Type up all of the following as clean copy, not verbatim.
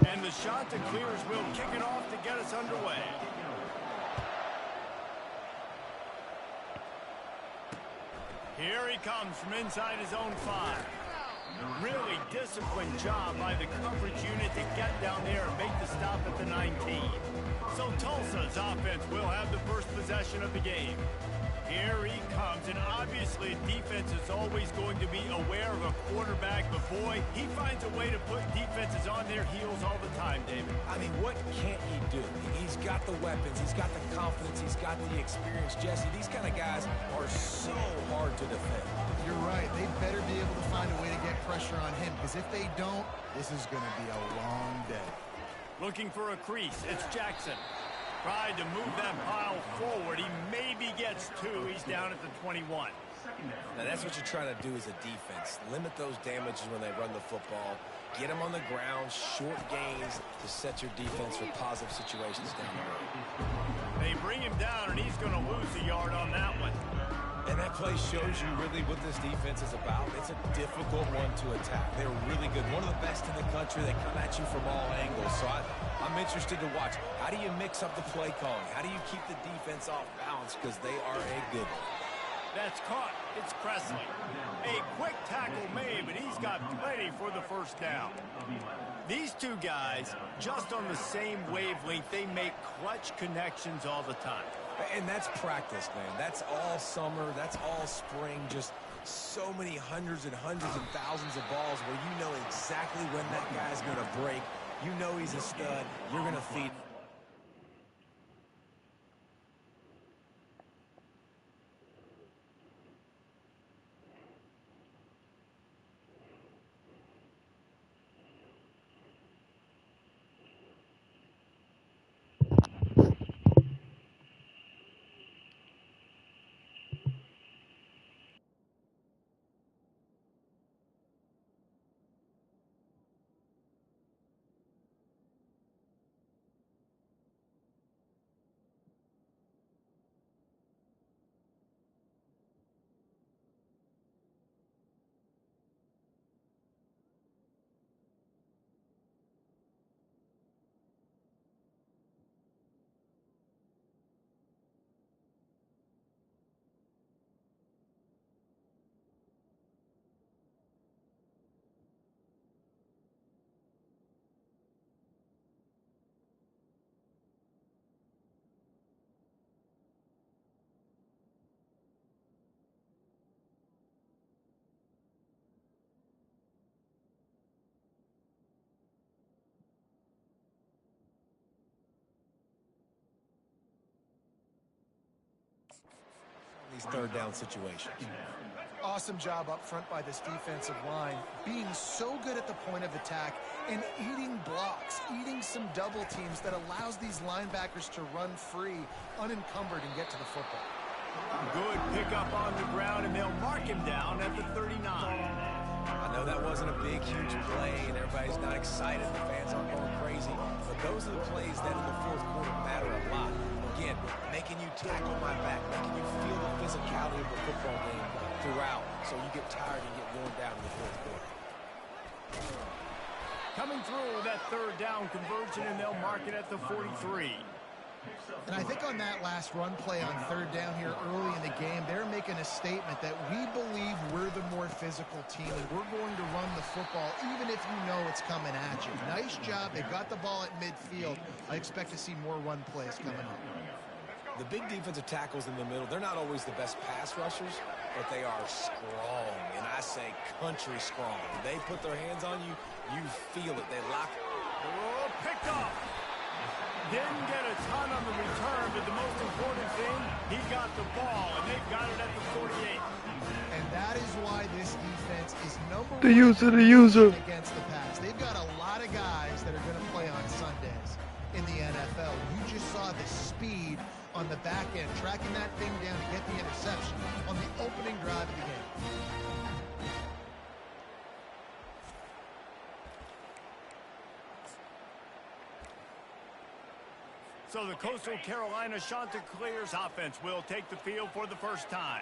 And the shot that clears will kick it off to get us underway. Here he comes from inside his own 5. Really disciplined job by the coverage unit to get down there and make the stop at the 19. So Tulsa's offense will have the first possession of the game. Here he comes, and obviously defense is always going to be aware of a quarterback, but boy, he finds a way to put defenses on their heels all the time, David. I mean, what can't he do? He's got the weapons, he's got the confidence, he's got the experience. Jesse, these kind of guys are so hard to defend. You're right. They better be able to find a way to get pressure on him, because if they don't, this is going to be a long day. Looking for a crease, it's Jackson. Tried to move that pile forward. He maybe gets 2. He's down at the 21. Now, that's what you're trying to do as a defense. Limit those damages when they run the football. Get them on the ground, short gains to set your defense for positive situations down the road. They bring him down, and he's going to lose a yard on that one. And that play shows you really what this defense is about. It's a difficult one to attack. They're really good. One of the best in the country. They come at you from all angles. So I'm interested to watch. How do you mix up the play calling? How do you keep the defense off balance? Because they are a good one. That's caught. It's Presley. A quick tackle made, but he's got plenty for the first down. These two guys, just on the same wavelength, they make clutch connections all the time. And that's practice, man. That's all summer. That's all spring. Just so many hundreds and thousands of balls where you know exactly when that guy's going to break. You know he's a stud. You're going to feed. These third down situations. Awesome job up front by this defensive line, being so good at the point of attack and eating blocks, eating some double teams that allows these linebackers to run free, unencumbered, and get to the football. Good pickup on the ground, and they'll mark him down at the 39. I know that wasn't a big, huge play, and everybody's not excited. The fans aren't going crazy. But those are the plays that in the fourth quarter matter a lot. Again, making you tackle my back, making you feel the physicality of the football game throughout, so you get tired and get worn down in the fourth quarter. Coming through that third down conversion, and they'll mark it at the 43. And I think on that last run play on third down here early in the game, they're making a statement that we believe we're the more physical team, and we're going to run the football even if you know it's coming at you. Nice job. They got the ball at midfield. I expect to see more run plays coming up. The big defensive tackles in the middle, they're not always the best pass rushers, but they are strong, and I say country strong. They put their hands on you, you feel it. They lock it. Oh, picked off. Didn't get a ton on the return, but the most important thing, he got the ball, and they've got it at the 48. And that is why this defense is number The one user. against the pass. They've got a lot of guys that are going to play on Sundays in the NFL. You just saw the speed on the back end, tracking that thing down to get the interception on the opening drive of the game. So the Coastal Carolina Chanticleers offense will take the field for the first time.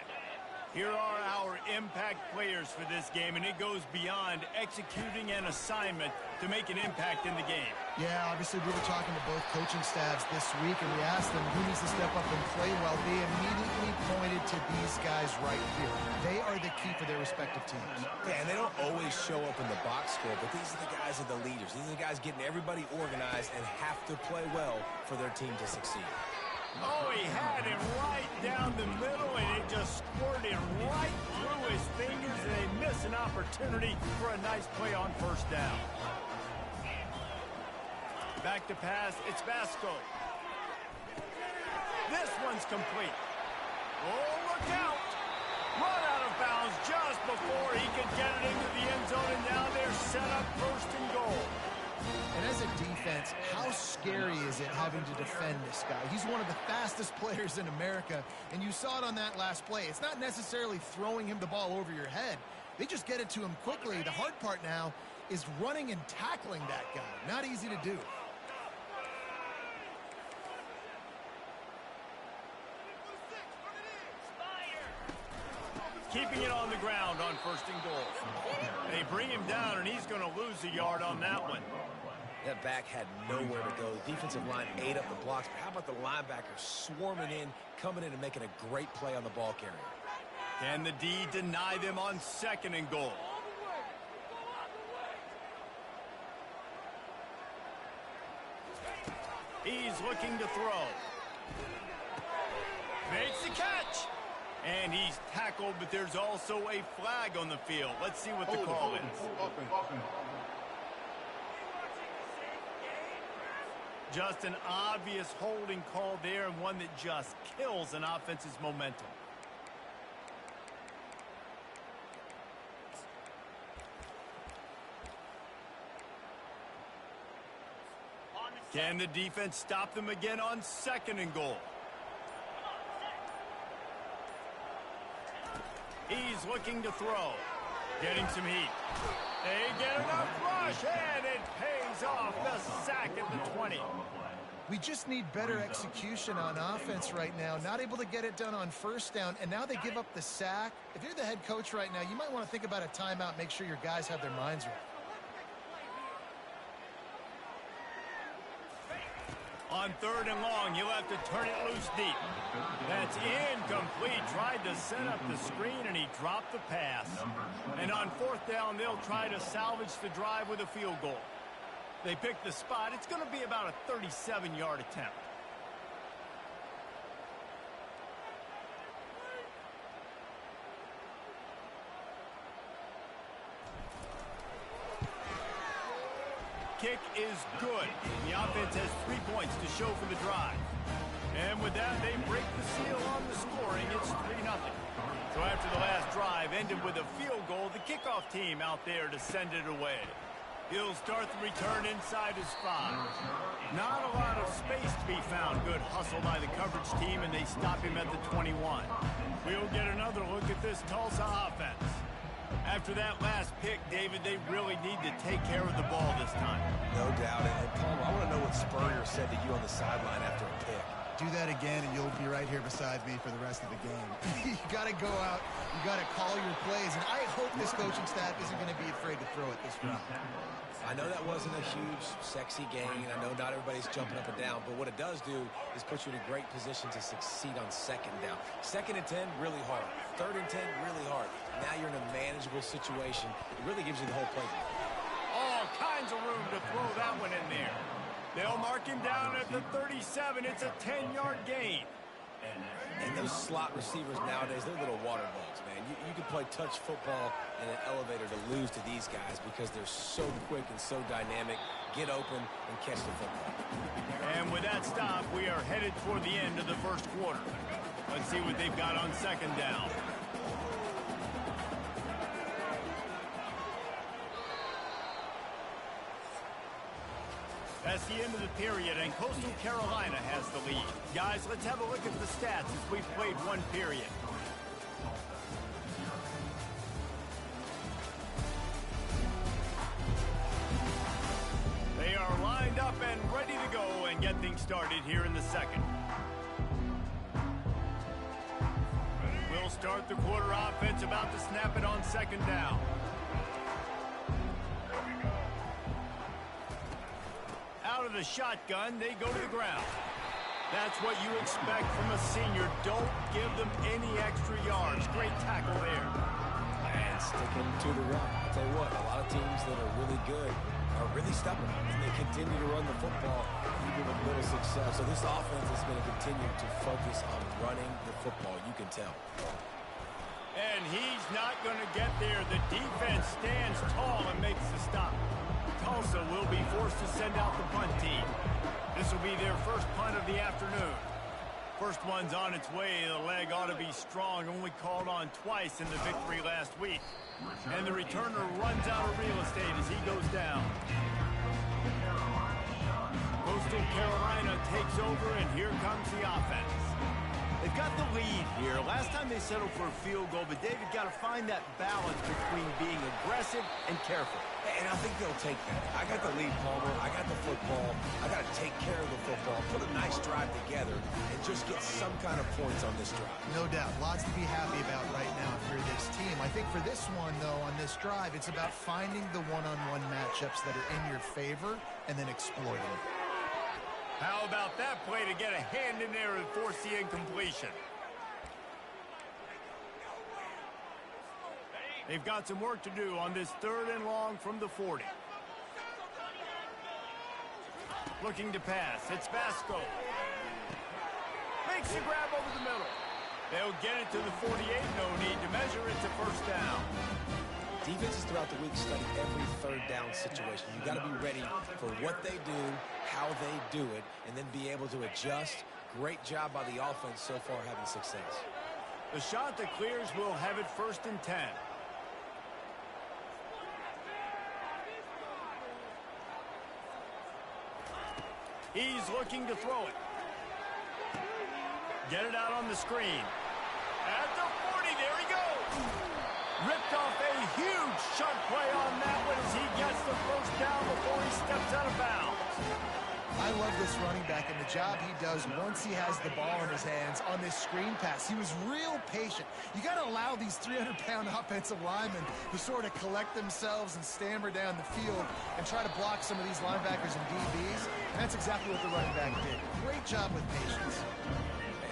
Here are our impact players for this game, and it goes beyond executing an assignment to make an impact in the game. Yeah, obviously we were talking to both coaching staffs this week, and we asked them who needs to step up and play well. They immediately pointed to these guys right here. They are the key for their respective teams. Yeah, and they don't always show up in the box score, but these are the guys that are the leaders. These are the guys getting everybody organized and have to play well for their team to succeed. Oh, he had it right down the middle, and it just squirted right through his fingers, and they miss an opportunity for a nice play on first down. Back to pass, it's Vasco. This one's complete. Oh, look out! Run out of bounds just before he could get it into the end zone, and now they're set up first and goal. And as a defense, how scary is it having to defend this guy? He's one of the fastest players in America, and you saw it on that last play. It's not necessarily throwing him the ball over your head. They just get it to him quickly. The hard part now is running and tackling that guy. Not easy to do. Keeping it on the ground on first and goal. They bring him down, and he's going to lose a yard on that one. That back had nowhere to go. The defensive line ate up the blocks. But how about the linebacker swarming in, coming in and making a great play on the ball carrier? Can the D deny them on second and goal? He's looking to throw. Makes the catch. And he's tackled, but there's also a flag on the field. Let's see what the call is. Just an obvious holding call there, and one that just kills an offense's momentum. Can the defense stop them again on second and goal? He's looking to throw. Getting some heat. They get enough rush, and it pays off the sack at the 20. We just need better execution on offense right now. Not able to get it done on first down, and now they give up the sack. If you're the head coach right now, you might want to think about a timeout, make sure your guys have their minds right. On third and long, you'll have to turn it loose deep. That's incomplete. Tried to set up the screen, and he dropped the pass. And on fourth down, they'll try to salvage the drive with a field goal. They pick the spot. It's going to be about a 37-yard attempt. Kick is good. The offense has 3 points to show for the drive. And with that, they break the seal on the scoring. It's 3-0. So after the last drive ended with a field goal, the kickoff team out there to send it away. He'll start the return inside his 5. Not a lot of space to be found. Good hustle by the coverage team, and they stop him at the 21. We'll get another look at this Tulsa offense. After that last pick, David, they really need to take care of the ball this time. No doubt. And Palmer, I want to know what Spurrier said to you on the sideline after a pick. Do that again, and you'll be right here beside me for the rest of the game. You got to go out. You got to call your plays, and I hope this coaching staff isn't going to be afraid to throw it this round. I know that wasn't a huge, sexy gain. I know not everybody's jumping up and down, but what it does do is put you in a great position to succeed on second down. Second and 10, really hard. Third and 10, really hard. Now you're in a manageable situation. It really gives you the whole playbook. All kinds of room to throw that one in there. They'll mark him down at the 37. It's a 10-yard gain. And those slot receivers nowadays, they're little water bugs, man. You can play touch football in an elevator to lose to these guys because they're so quick and so dynamic. Get open and catch the football. And with that stop, we are headed toward the end of the first quarter. Let's see what they've got on second down. That's the end of the period, and Coastal Carolina has the lead. Guys, let's have a look at the stats as we've played one period. They are lined up and ready to go and get things started here in the second. We'll start the quarter offense, about to snap it on second down. Out of the shotgun, they go to the ground. That's what you expect from a senior. Don't give them any extra yards. Great tackle there. And sticking to the run. I'll tell you what, a lot of teams that are really good are really stubborn, and they continue to run the football even with little success. So this offense is going to continue to focus on running the football. You can tell. And he's not going to get there. The defense stands tall and makes the stop. Tulsa will be forced to send out the punt team. This will be their first punt of the afternoon. First one's on its way. The leg ought to be strong. Only called on twice in the victory last week. And the returner runs out of real estate as he goes down. Coastal Carolina takes over, and here comes the offense. They've got the lead here. Last time they settled for a field goal, but David got to find that balance between being aggressive and careful. And I think they'll take that. I got the lead, Palmer. I got the football. I got to take care of the football, put a nice drive together, and just get some kind of points on this drive. No doubt. Lots to be happy about right now for this team. I think for this one, though, on this drive, it's about finding the one-on-one matchups that are in your favor and then exploiting them. How about that play to get a hand in there and force the incompletion? They've got some work to do on this 3rd and long from the 40. Looking to pass. It's Vasco. Makes the grab over the middle. They'll get it to the 48. No need to measure it to first down. Defenses throughout the week study every 3rd down situation. You got to be ready for what they do, how they do it, and then be able to adjust. Great job by the offense so far having success. The shot that clears will have it 1st and 10. He's looking to throw it. Get it out on the screen. At the 40, there he goes. Ripped off a huge chunk play on that one as he gets the first down before he steps out of bounds. I love this running back and the job he does once he has the ball in his hands on this screen pass. He was real patient. You got to allow these 300-pound offensive linemen to sort of collect themselves and stammer down the field and try to block some of these linebackers and DBs. And that's exactly what the running back did. Great job with patience.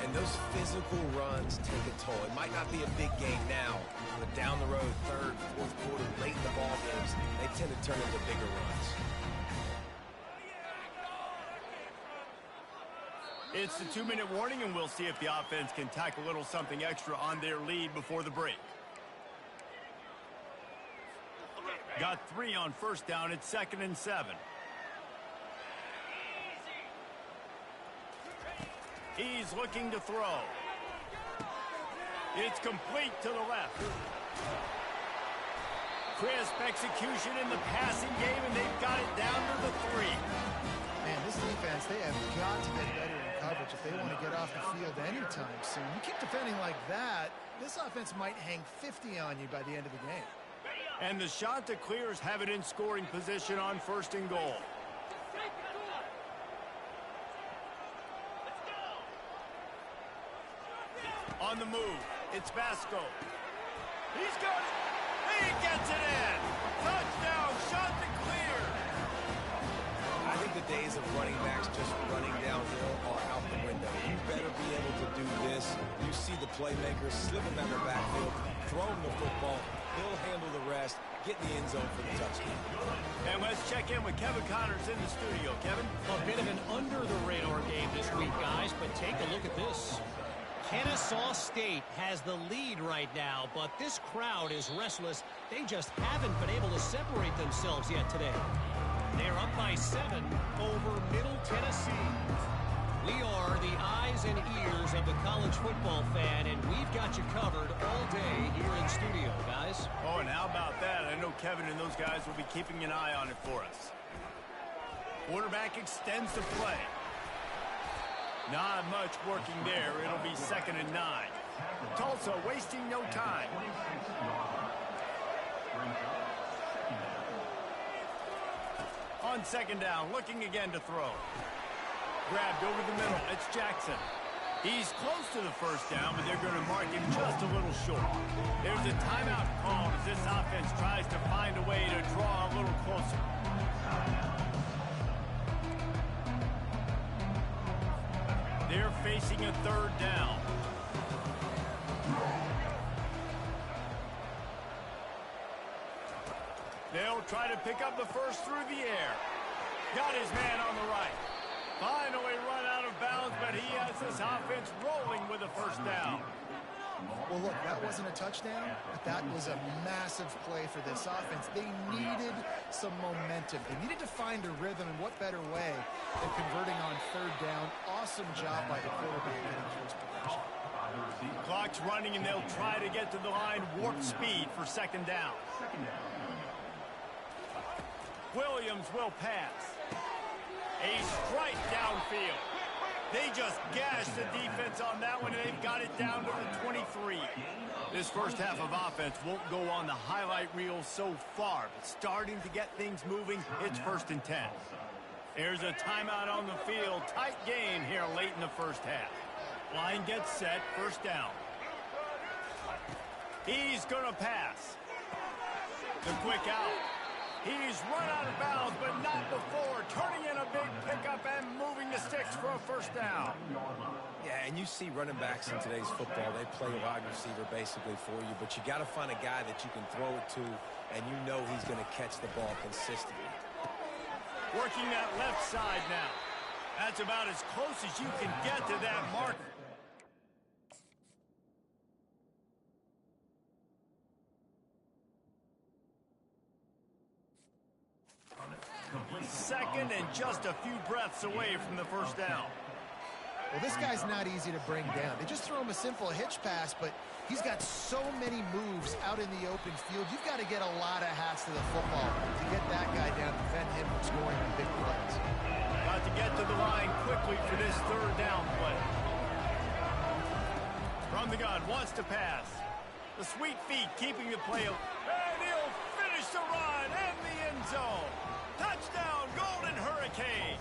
And those physical runs take a toll. It might not be a big game now, but down the road, 3rd, 4th quarter, late in the ball games, they tend to turn into bigger runs. It's the 2-minute warning, and we'll see if the offense can tack a little something extra on their lead before the break. Got 3 on first down. It's 2nd and 7. He's looking to throw. It's complete to the left. Crisp execution in the passing game, and they've got it down to the 3. Man, this defense, they have got to get better in coverage if they want to get off the field anytime soon. You keep defending like that, this offense might hang 50 on you by the end of the game. And the shot that clears have it in scoring position on 1st and goal. On the move, it's Vasco. He's got it. He gets it in. Touchdown, shot to clear. I think the days of running backs just running downhill are out the window. You better be able to do this. You see the playmakers slipping down the backfield, throwing the football. He'll handle the rest, get in the end zone for the touchdown. And let's check in with Kevin Connors in the studio. Kevin? A bit of an under-the-radar game this week, guys, but take a look at this. Kennesaw State has the lead right now, but this crowd is restless. They just haven't been able to separate themselves yet today. They're up by 7 over Middle Tennessee. We are the eyes and ears of the college football fan, and we've got you covered all day here in studio, guys. Oh, and how about that? I know Kevin and those guys will be keeping an eye on it for us. Quarterback extends the play. Not much working there. It'll be 2nd and 9. Tulsa wasting no time. On 2nd down, looking again to throw. Grabbed over the middle. It's Jackson. He's close to the first down, but they're going to mark him just a little short. There's a timeout called as this offense tries to find a way to draw a little closer. They're facing a third down. They'll try to pick up the first through the air. Got his man on the right. Finally run out of bounds, but he has this offense rolling with a first down. Well, look, that wasn't a touchdown, but that was a massive play for this offense. They needed some momentum. They needed to find a rhythm, and what better way than converting on third down. Awesome job by the quarterback getting towards progression. Clock's running, and they'll try to get to the line warp speed for second down. Williams will pass. A strike downfield. They just gashed the defense on that one, and they've got it down to the 23. This first half of offense won't go on the highlight reel so far, but starting to get things moving, it's 1st and 10. There's a timeout on the field. Tight game here late in the first half. Line gets set, first down. He's going to pass. The quick out. He's run out of bounds, but not before. Turning in a big pickup and moving the sticks for a first down. Yeah, and you see running backs in today's football, they play a wide receiver basically for you, but you got to find a guy that you can throw it to, and you know he's going to catch the ball consistently. Working that left side now. That's about as close as you can get to that marker. Second and just a few breaths away from the first down. Well, this guy's not easy to bring down. They just throw him a simple hitch pass, but he's got so many moves out in the open field. You've got to get a lot of hats to the football to get that guy down, prevent him from scoring on big plays. Got to get to the line quickly for this third down play. From the gun, wants to pass. The sweet feet keeping the play. And he'll finish the run in the end zone. Touchdown, Golden Hurricane.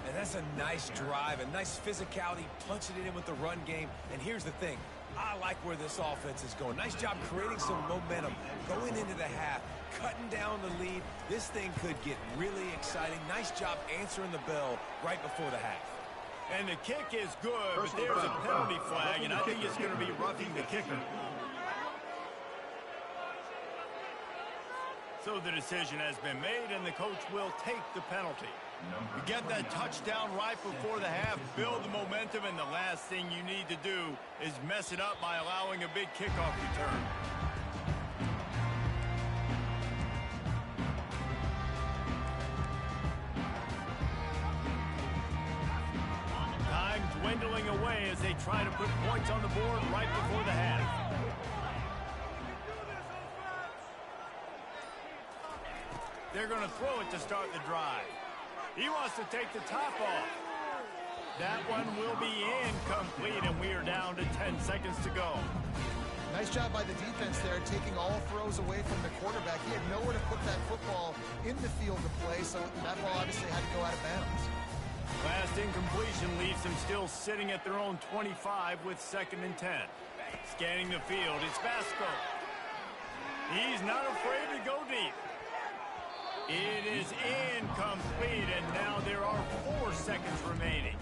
And that's a nice drive, a nice physicality, punching it in with the run game. And here's the thing. I like where this offense is going. Nice job creating some momentum, going into the half, cutting down the lead. This thing could get really exciting. Nice job answering the bell right before the half. And the kick is good, but there's a penalty flag, and I think it's going to be roughing the kicker. So the decision has been made, and the coach will take the penalty. You get that touchdown right before the half, build the momentum, and the last thing you need to do is mess it up by allowing a big kickoff return. Time dwindling away as they try to put points on the board right before the half. They're going to throw it to start the drive. He wants to take the top off. That one will be incomplete, and we are down to 10 seconds to go. Nice job by the defense there, taking all throws away from the quarterback. He had nowhere to put that football in the field to play, so that ball obviously had to go out of bounds. Last incompletion leaves them still sitting at their own 25 with 2nd and 10. Scanning the field, it's Vasco. He's not afraid to go deep. It is incomplete, and now there are 4 seconds remaining.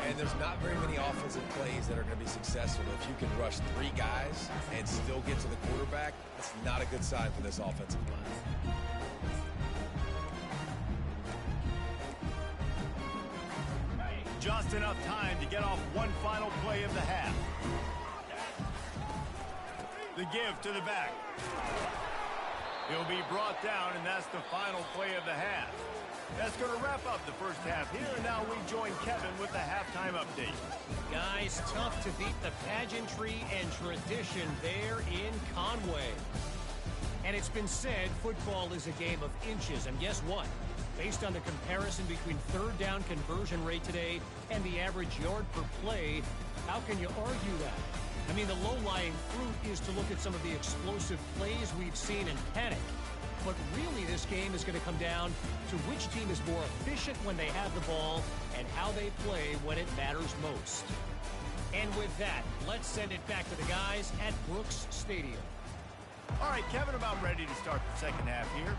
And there's not very many offensive plays that are going to be successful. If you can rush 3 guys and still get to the quarterback, that's not a good sign for this offensive line. Just enough time to get off one final play of the half. The give to the back. He'll be brought down, and that's the final play of the half. That's going to wrap up the first half here, and now we join Kevin with the halftime update. Guys, tough to beat the pageantry and tradition there in Conway. And it's been said football is a game of inches, and guess what? Based on the comparison between third down conversion rate today and the average yard per play, how can you argue that? I mean, the low-lying fruit is to look at some of the explosive plays we've seen and panic. But really, this game is going to come down to which team is more efficient when they have the ball and how they play when it matters most. And with that, let's send it back to the guys at Brooks Stadium. All right, Kevin, about ready to start the second half here.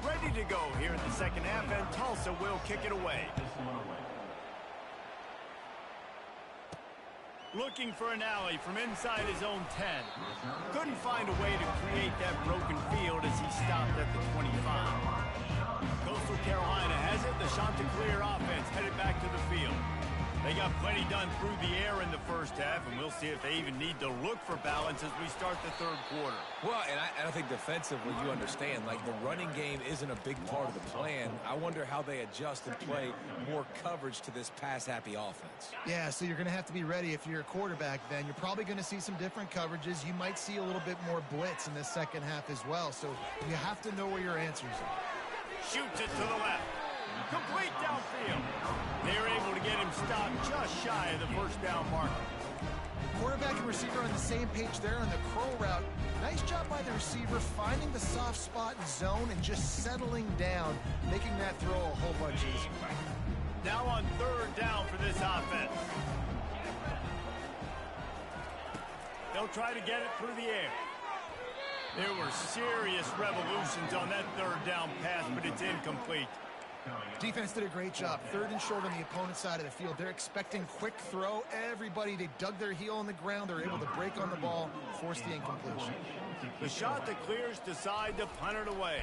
Ready to go here in the second half, and Tulsa will kick it away. Looking for an alley from inside his own 10. Couldn't find a way to create that broken field as he stopped at the 25. Coastal Carolina has it. The Chanticleer offense headed back to the field. They got plenty done through the air in the first half, and we'll see if they even need to look for balance as we start the third quarter. Well, and I think defensively, you understand, like, the running game isn't a big part of the plan. I wonder how they adjust and play more coverage to this pass-happy offense. Yeah, so you're going to have to be ready if you're a quarterback then. You're probably going to see some different coverages. You might see a little bit more blitz in the second half as well, so you have to know where your answers are. Shoots it to the left. Complete downfield. They're able to get him stopped just shy of the first down marker. Quarterback and receiver on the same page there on the curl route. Nice job by the receiver finding the soft spot in zone and just settling down, making that throw a whole bunch easier. Now on third down for this offense. They'll try to get it through the air. There were serious revolutions on that third down pass, but it's incomplete. Defense did a great job. Third and short on the opponent's side of the field. They're expecting quick throw. Everybody, they dug their heel on the ground. They're able to break on the ball, force the incompletion. The Chanticleers decide to punt it away.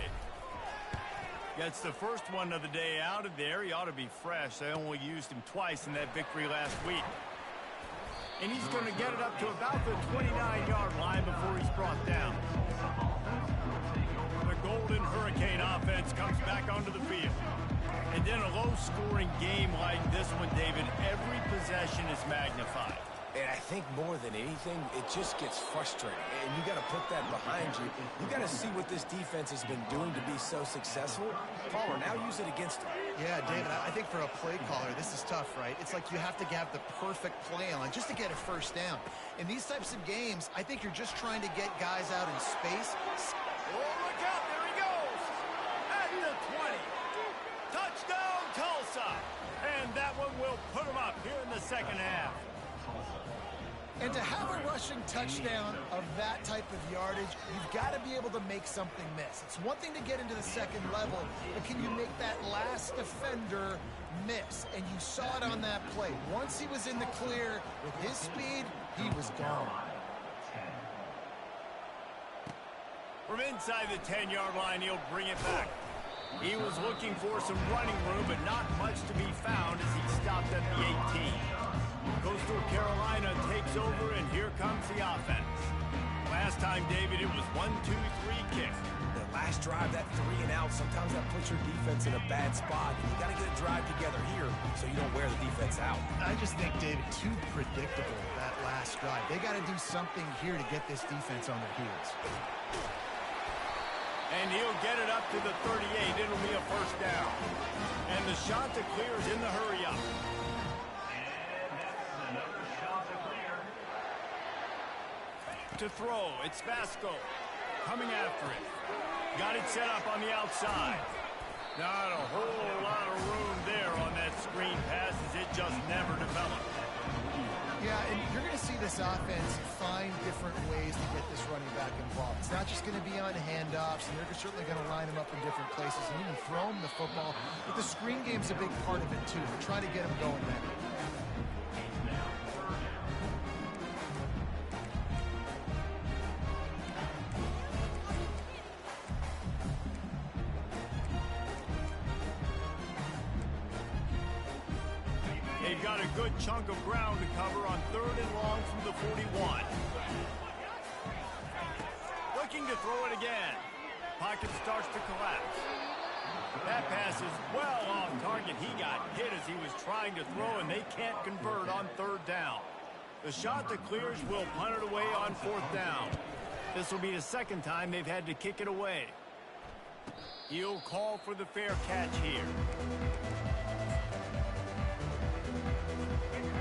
Gets the first one of the day out of there. He ought to be fresh. They only used him twice in that victory last week. And he's going to get it up to about the 29-yard line before he's brought down. The Golden Hurricane offense comes back onto the field. And in a low-scoring game like this one, David, every possession is magnified. And I think more than anything, it just gets frustrating. And you got to put that behind you. You got to see what this defense has been doing to be so successful. Palmer, now use it against them. Yeah, David, I think for a play caller, this is tough, right? It's like you have to have the perfect play on just to get a first down. In these types of games, I think you're just trying to get guys out in space. Oh, look out. There he goes. At the 20. Touchdown, Tulsa. And that one will put him up here in the second half. And to have a rushing touchdown of that type of yardage, you've got to be able to make something miss. It's one thing to get into the second level, but can you make that last defender miss? And you saw it on that play. Once he was in the clear, with his speed, he was gone. From inside the 10-yard line, he'll bring it back. He was looking for some running room, but not much to be found as he stopped at the 18. Coastal Carolina takes over, and here comes the offense. Last time, David, it was 1-2-3 kick. The last drive, that 3 and out, sometimes that puts your defense in a bad spot. You got to get a drive together here so you don't wear the defense out. I just think, David, too predictable, that last drive. They got to do something here to get this defense on their heels. And he'll get it up to the 38. It'll be a first down. And the Chanticleers in the hurry-up. To throw, it's Vasco coming after it. Got it set up on the outside. Not a whole lot of room there on that screen pass as it just never developed. Yeah, and you're going to see this offense find different ways to get this running back involved. It's not just going to be on handoffs, and they're certainly going to line him up in different places and even throw him the football. But the screen game's a big part of it, too. They're trying to get him going there. They've got a good chunk of ground to cover on third and long from the 41. Looking to throw it again. Pocket starts to collapse. That pass is well off target. He got hit as he was trying to throw, and they can't convert on third down. The Chanticleers will punt it away on fourth down. This will be the second time they've had to kick it away. He'll call for the fair catch here.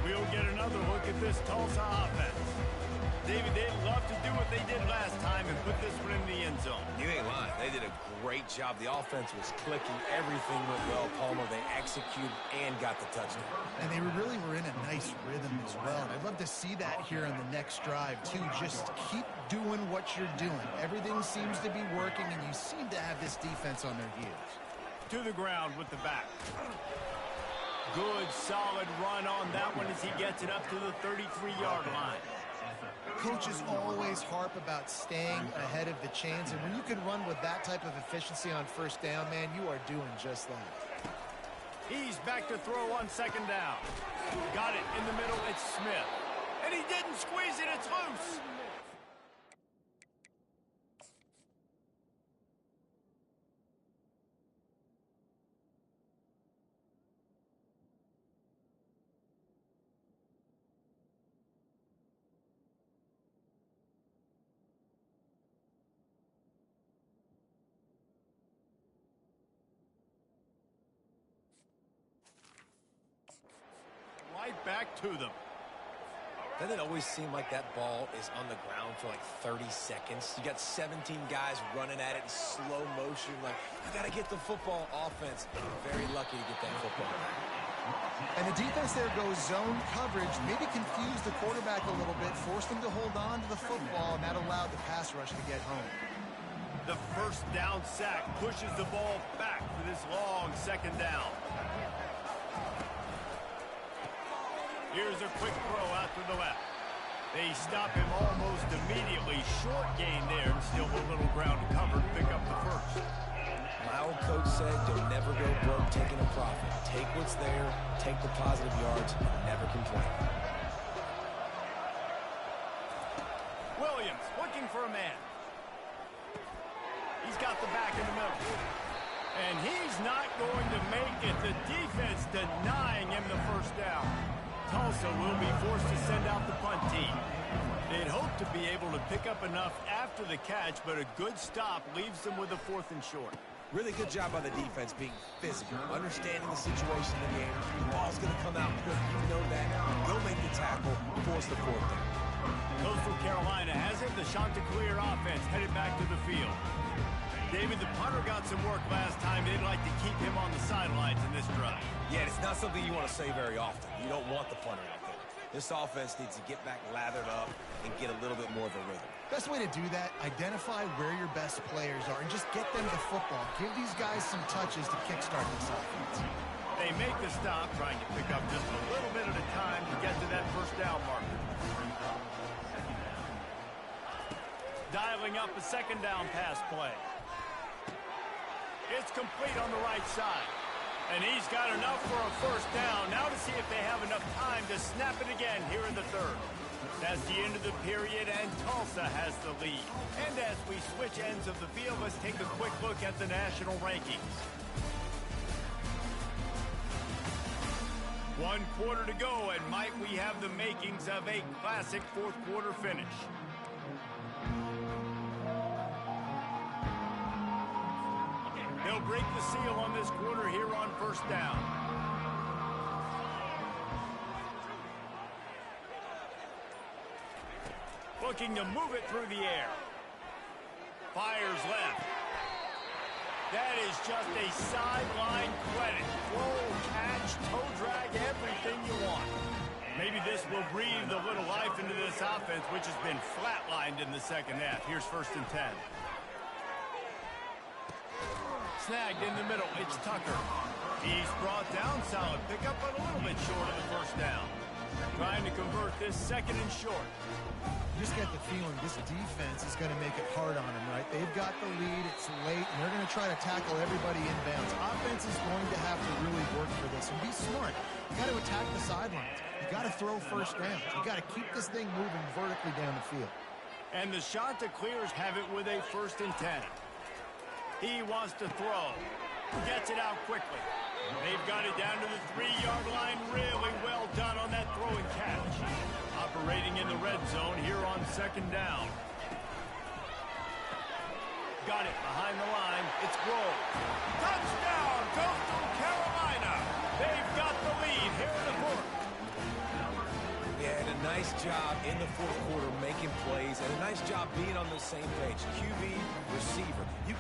We'll get another look at this Tulsa offense. David, they'd love to do what they did last time and put this one in the end end zone. You ain't lying. They did a great job. The offense was clicking. Everything went well, Palmer. They executed and got the touchdown. And they really were in a nice rhythm as well. And I'd love to see that here on the next drive, too. Just keep doing what you're doing. Everything seems to be working, and you seem to have this defense on their heels. To the ground with the back. Good, solid run on that one as he gets it up to the 33-yard line. Coaches always harp about staying ahead of the chains, and when you can run with that type of efficiency on first down, man, you are doing just that. He's back to throw on second down. Got it in the middle. It's Smith. And he didn't squeeze it. It's loose. Right back to them. Doesn't it always seem like that ball is on the ground for like 30 seconds? You got 17 guys running at it in slow motion. Like, I got to get the football. Offense, very lucky to get that football. And the defense there goes zone coverage, maybe confused the quarterback a little bit, forced him to hold on to the football, and that allowed the pass rush to get home. The first down sack pushes the ball back for this long second down. Here's a quick throw out to the left. They stop him almost immediately. Short gain there, and still a little ground to cover to pick up the first. My old coach said, you'll never go broke taking a profit. Take what's there, take the positive yards, and never complain. Williams looking for a man. He's got the back in the middle. And he's not going to make it. The defense denying him the first down. Tulsa will be forced to send out the punt team. They'd hoped to be able to pick up enough after the catch, but a good stop leaves them with a 4th and short. Really good job by the defense being physical, understanding the situation in the game. The ball's going to come out quick. You know that. Go make the tackle, force the 4th down. Coastal Carolina has it. The Chanticleer offense headed back to the field. David, the punter got some work last time. They'd like to keep him on the sidelines in this drive. Yeah, it's not something you want to say very often. You don't want the punter out there. This offense needs to get back lathered up and get a little bit more of a rhythm. Best way to do that, identify where your best players are and just get them the football. Give these guys some touches to kickstart this offense. They make the stop, trying to pick up just a little bit at a time to get to that first down marker. Dialing up a second down pass play. It's complete on the right side. And he's got enough for a first down. Now to see if they have enough time to snap it again here in the third. That's the end of the period, and Tulsa has the lead. And as we switch ends of the field, let's take a quick look at the national rankings. 1 quarter to go, and might we have the makings of a classic 4th quarter finish. They'll break the seal on this quarter here on first down. Looking to move it through the air. Fires left. That is just a sideline credit. Roll, catch, toe drag, everything you want. Maybe this will breathe a little life into this offense, which has been flatlined in the second half. Here's 1st and 10. Snagged in the middle. It's Tucker. He's brought down solid. Pick up a little bit short of the first down. Trying to convert this 2nd and short. You just get the feeling this defense is going to make it hard on them, right? They've got the lead. It's late, and they're going to try to tackle everybody inbounds. Offense is going to have to really work for this and be smart. You got to attack the sidelines. You got to throw first downs. You got to keep this thing moving vertically down the field. And the Chanticleers have it with a 1st and 10. He wants to throw. Gets it out quickly. They've got it down to the 3-yard line. Really well done on that throw and catch. Operating in the red zone here on 2nd down. Got it behind the line. It's Grove. Touchdown, Coastal Carolina. They've got the lead here in the 4th. Yeah, and a nice job in the 4th quarter making plays, and a nice job being on the same page. QB,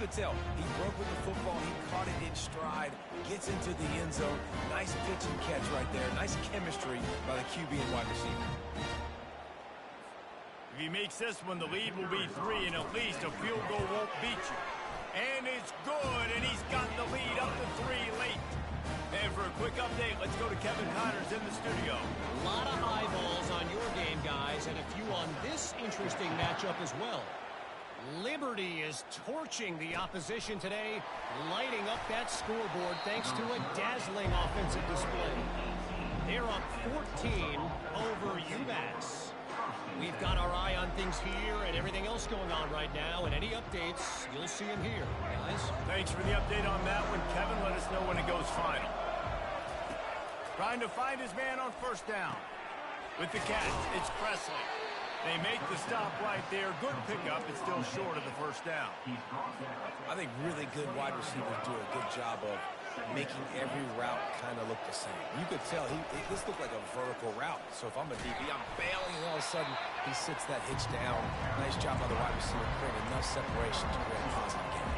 could tell he broke with the football. He caught it in stride, gets into the end zone. Nice pitch and catch right there. Nice chemistry by the QB and wide receiver. If he makes this one, the lead will be 3, and at least a field goal won't beat you. And it's good, and he's got the lead up to 3 late. And for a quick update, let's go to Kevin Connors in the studio. A lot of eyeballs on your game, guys, and a few on this interesting matchup as well. Liberty is torching the opposition today, lighting up that scoreboard thanks to a dazzling offensive display. They're up 14 over UMass. We've got our eye on things here and everything else going on right now, and any updates, you'll see them here, guys. Thanks for the update on that one, Kevin. Let us know when it goes final. Trying to find his man on first down. With the catch, it's Presley. They make the stop right there. Good pickup. It's still short of the first down. I think really good wide receivers do a good job of making every route kind of look the same. You could tell this looked like a vertical route. So if I'm a DB, I'm bailing, and all of a sudden he sits that hitch down. Nice job by the wide receiver, creating enough separation to create a positive game.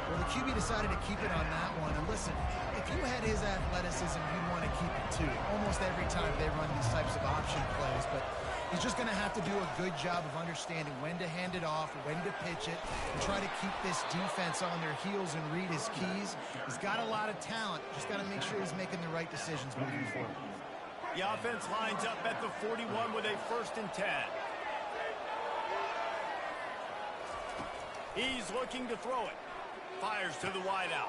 Well, the QB decided to keep it on that one. And listen, if you had his athleticism, you'd want to keep it too. Almost every time they run these types of option plays. But he's just going to have to do a good job of understanding when to hand it off, when to pitch it, and try to keep this defense on their heels and read his keys. He's got a lot of talent. Just got to make sure he's making the right decisions moving forward. The offense lines up at the 41 with a 1st and 10. He's looking to throw it. Fires to the wideout.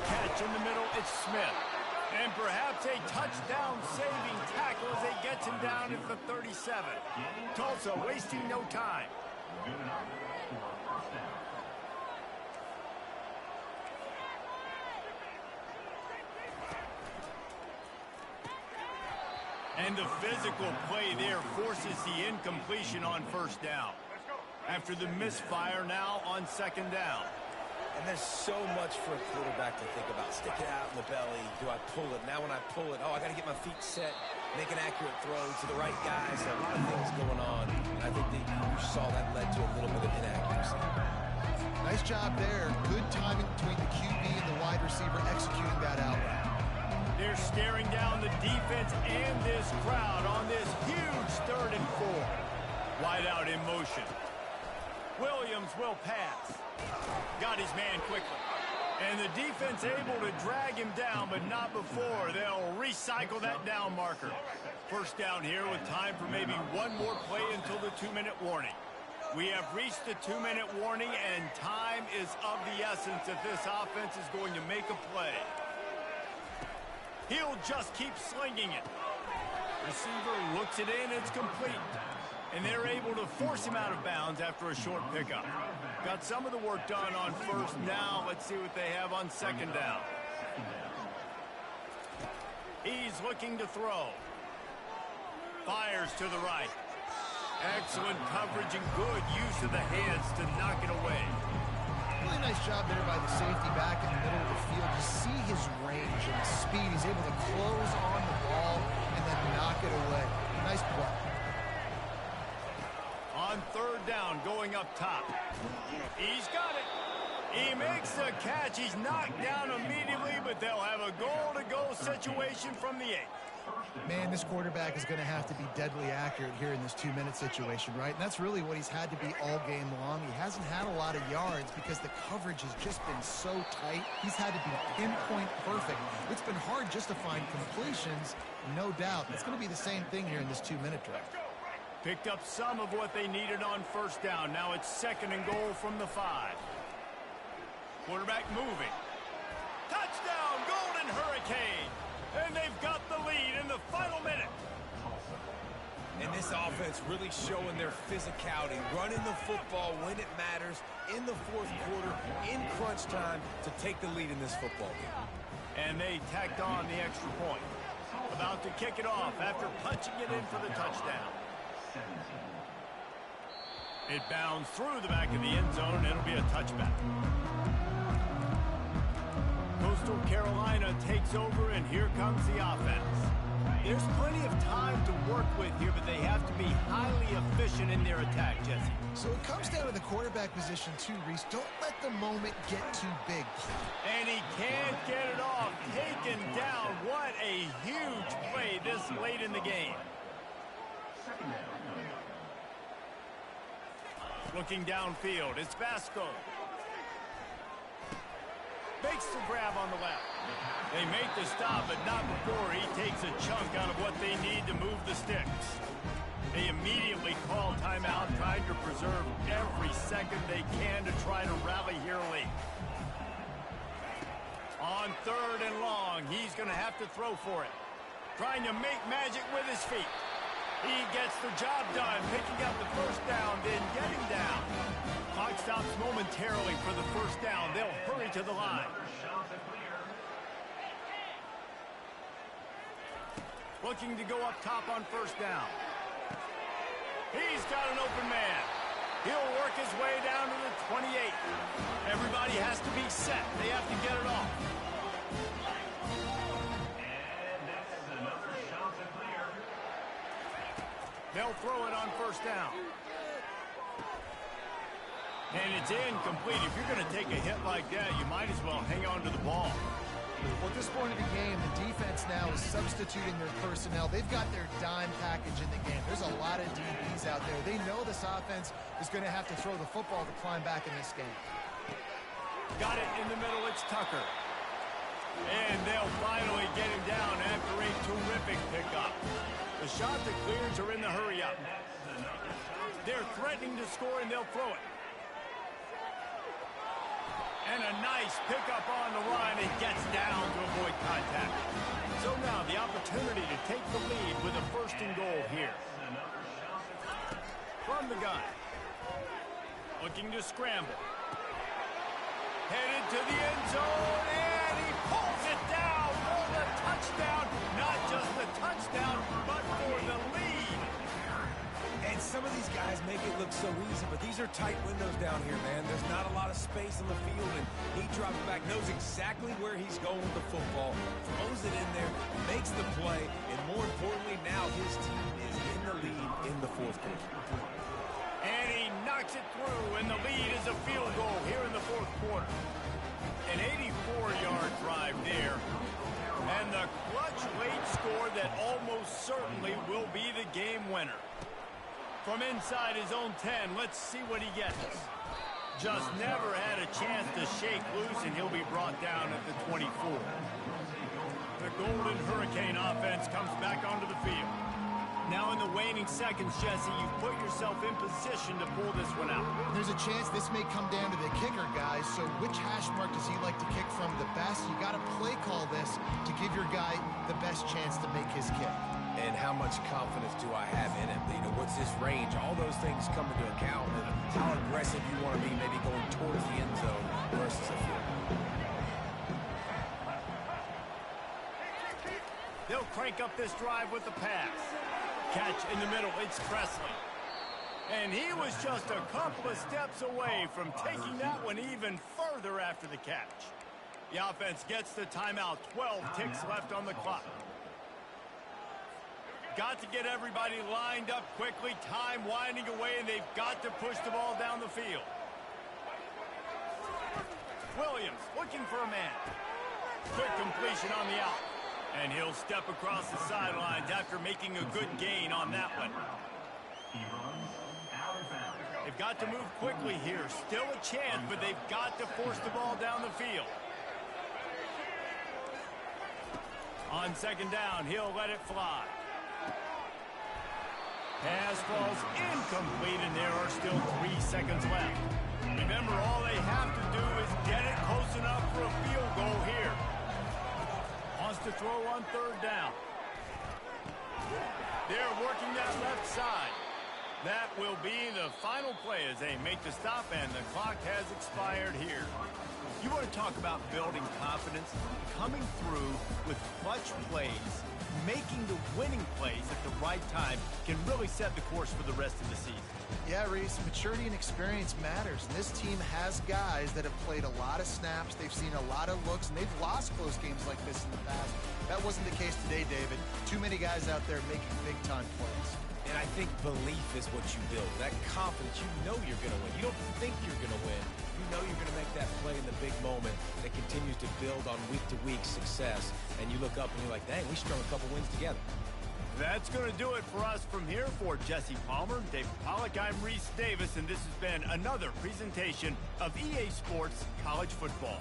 Catch in the middle, it's Smith. And perhaps a touchdown-saving tackle as they gets him down at the 37. Tulsa wasting no time. And the physical play there forces the incompletion on first down. After the misfire, now on 2nd down. And there's so much for a quarterback to think about. Stick it out in the belly. Do I pull it? Now when I pull it, I got to get my feet set, make an accurate throw to the right guys. A lot of things going on. And I think that you saw that led to a little bit of inaccuracy. Nice job there. Good timing between the QB and the wide receiver executing that out route. They're staring down the defense and this crowd on this huge 3rd and 4. Wide out in motion. Williams will pass. Got his man quickly. And the defense able to drag him down, but not before. They'll recycle that down marker. First down here with time for maybe one more play until the 2-minute warning. We have reached the 2-minute warning, and time is of the essence if this offense is going to make a play. He'll just keep slinging it. Receiver looks it in, it's complete. And they're able to force him out of bounds after a short pickup. Got some of the work done on first down. Let's see what they have on 2nd down. He's looking to throw. Fires to the right. Excellent coverage and good use of the hands to knock it away. Really nice job there by the safety back in the middle of the field. You see his range and speed. He's able to close on the ball and then knock it away. Nice play. On 3rd down, going up top. He's got it. He makes the catch. He's knocked down immediately, but they'll have a goal-to-go situation from the 8. Man, this quarterback is going to have to be deadly accurate here in this 2-minute situation, right? And that's really what he's had to be all game long. He hasn't had a lot of yards because the coverage has just been so tight. He's had to be pinpoint perfect. It's been hard just to find completions, no doubt. It's going to be the same thing here in this 2-minute drive. Picked up some of what they needed on first down. Now it's 2nd and goal from the 5. Quarterback moving. Touchdown, Golden Hurricane! And they've got the lead in the final minute. And this offense really showing their physicality, running the football when it matters, in the 4th quarter, in crunch time, to take the lead in this football game. And they tacked on the extra point. About to kick it off after punching it in for the touchdown. It bounds through the back of the end zone, and it'll be a touchback. Coastal Carolina takes over, and here comes the offense. There's plenty of time to work with here, but they have to be highly efficient in their attack, Jesse. So it comes down to the quarterback position too, Reese. Don't let the moment get too big. And he can't get it off. Taken down. What a huge play this late in the game. Looking downfield, it's Vasco. Makes the grab on the left. They make the stop, but not before he takes a chunk out of what they need to move the sticks. They immediately call timeout, trying to preserve every second they can to try to rally here late. On 3rd and long, he's going to have to throw for it. Trying to make magic with his feet. He gets the job done, picking up the first down, then getting down. Clock stops momentarily for the first down. They'll hurry to the line. Looking to go up top on first down. He's got an open man. He'll work his way down to the 28. Everybody has to be set. They have to get it off. They'll throw it on first down. And it's incomplete. If you're going to take a hit like that, you might as well hang on to the ball. Well, at this point of the game, the defense now is substituting their personnel. They've got their dime package in the game. There's a lot of DBs out there. They know this offense is going to have to throw the football to climb back in this game. Got it in the middle. It's Tucker. And they'll finally get him down after a terrific pickup. The shot that clears are in the hurry-up. They're threatening to score, and they'll throw it. And a nice pickup on the line. It gets down to avoid contact. So now the opportunity to take the lead with a 1st and goal here. From the gun. Looking to scramble. Headed to the end zone, and he pulls it down for the touchdown. Not just the touchdown, but for the lead. And some of these guys make it look so easy, but these are tight windows down here, man. There's not a lot of space on the field, and he drops back, knows exactly where he's going with the football, throws it in there, makes the play, and more importantly, now his team is in the lead in the 4th quarter. And he knocks it through, and the lead is a field goal here in the 4th quarter. An 84-yard drive there. And the clutch late score that almost certainly will be the game winner. From inside his own 10, let's see what he gets. Just never had a chance to shake loose, and he'll be brought down at the 24. The Golden Hurricane offense comes back onto the field. Now in the waning seconds, Jesse, you've put yourself in position to pull this one out. There's a chance this may come down to the kicker, guys. So which hash mark does he like to kick from the best? You got to play call this to give your guy the best chance to make his kick. And how much confidence do I have in him? You know, what's his range? All those things come into account. And how aggressive you want to be, maybe going towards the end zone versus a field. They'll crank up this drive with the pass. Catch in the middle, it's Presley. And he was just a couple of steps away from taking that one even further after the catch. The offense gets the timeout, 12 ticks left on the clock. Got to get everybody lined up quickly, time winding away, and they've got to push the ball down the field. Williams looking for a man. Good completion on the out. And he'll step across the sidelines after making a good gain on that one. They've got to move quickly here. Still a chance, but they've got to force the ball down the field. On 2nd down, he'll let it fly. Pass falls incomplete, and there are still 3 seconds left. Remember, all they have to do is get it close enough for a field goal here. Wants to throw on 3rd down. They're working that left side. That will be the final play as they make the stop, and the clock has expired here. You want to talk about building confidence, coming through with clutch plays, making the winning plays at the right time can really set the course for the rest of the season. Yeah, Reese, maturity and experience matters. And this team has guys that have played a lot of snaps. They've seen a lot of looks, and they've lost close games like this in the past. That wasn't the case today, David. Too many guys out there making big-time plays. And I think belief is what you build. That confidence, you know you're going to win. You don't think you're going to win. You know you're going to make that play in the big moment that continues to build on week-to-week success. And you look up and you're like, dang, we strung a couple wins together. That's going to do it for us from here. For Jesse Palmer, David Pollack, I'm Reese Davis, and this has been another presentation of EA Sports College Football.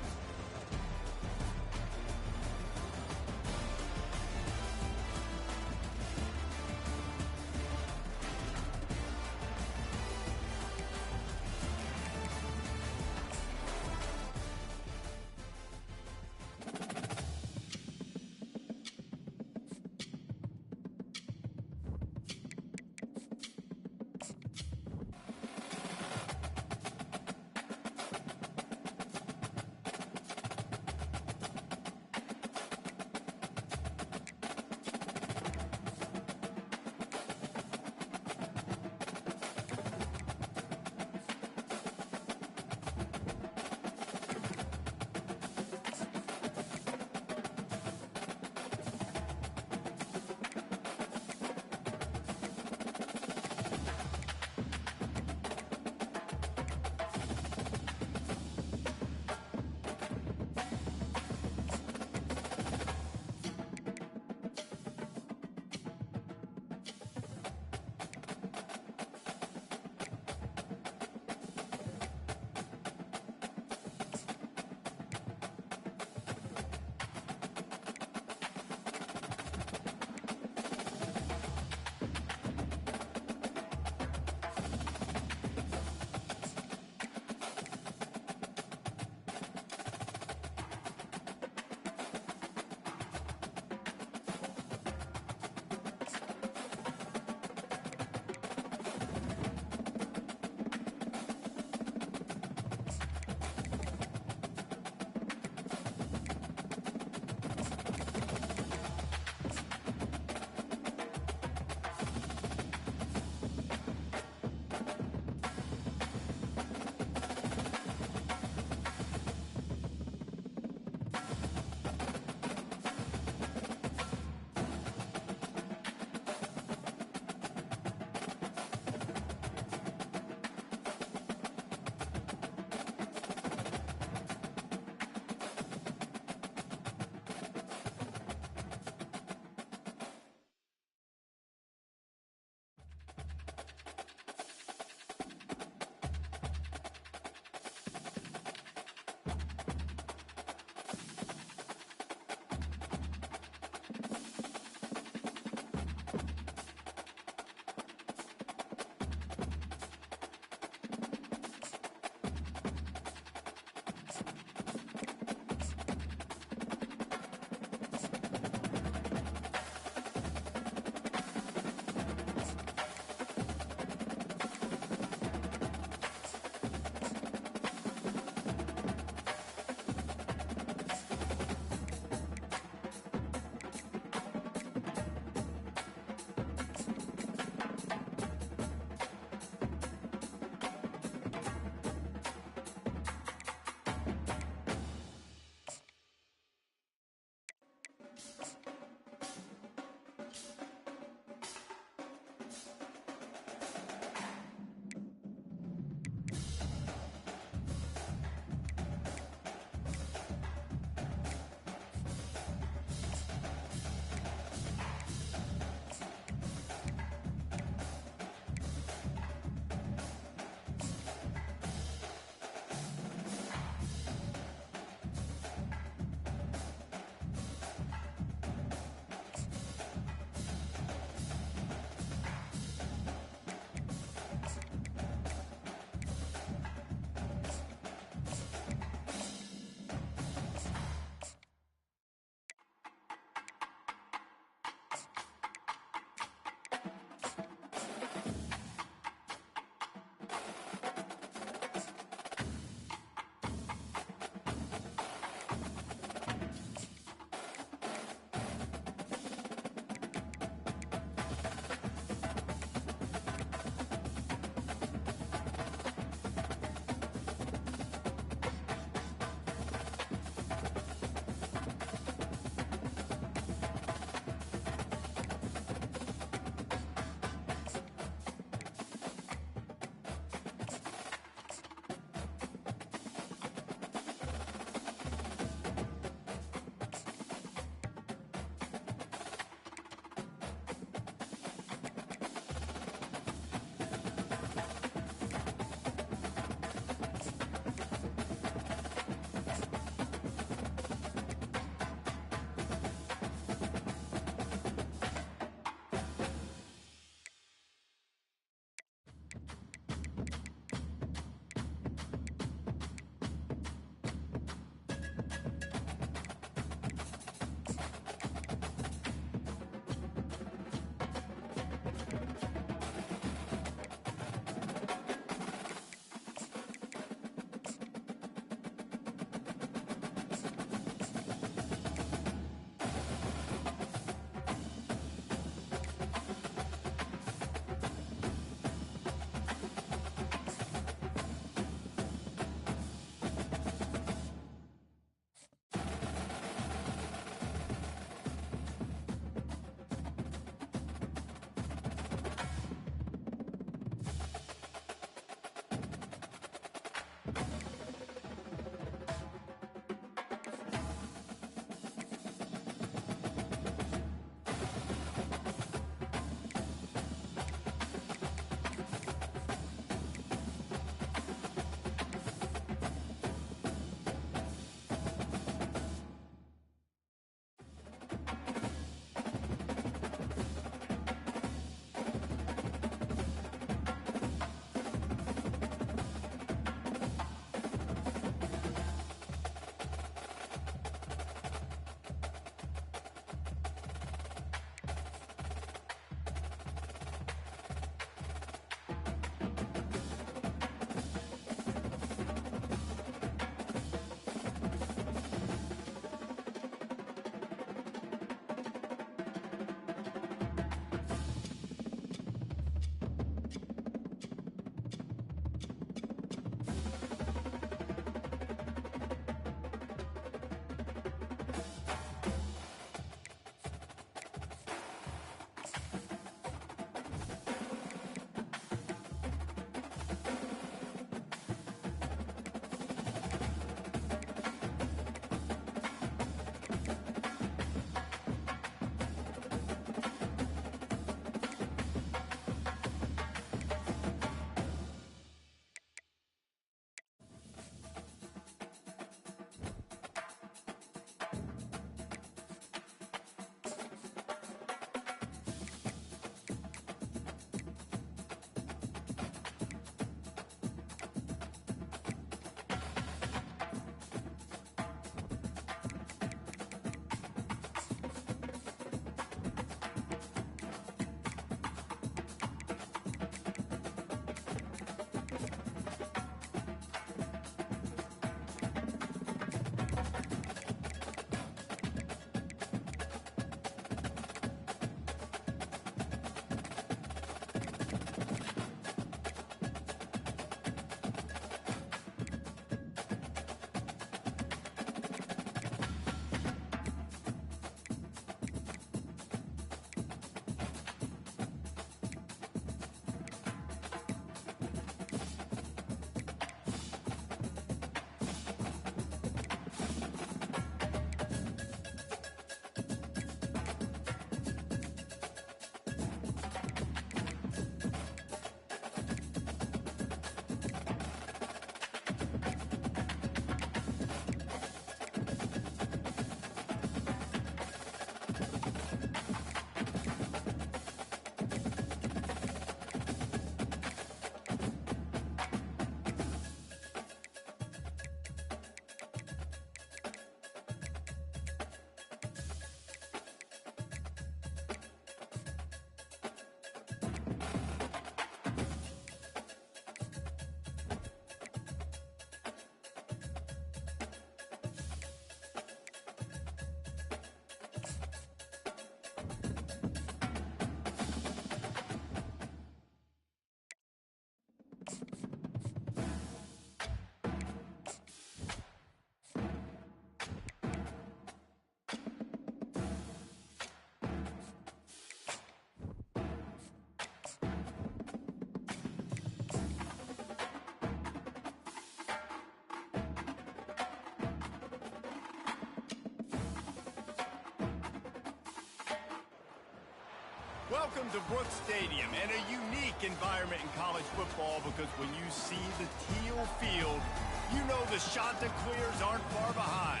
Welcome to Brooks Stadium and a unique environment in college football because when you see the teal field, you know the Chanticleers aren't far behind.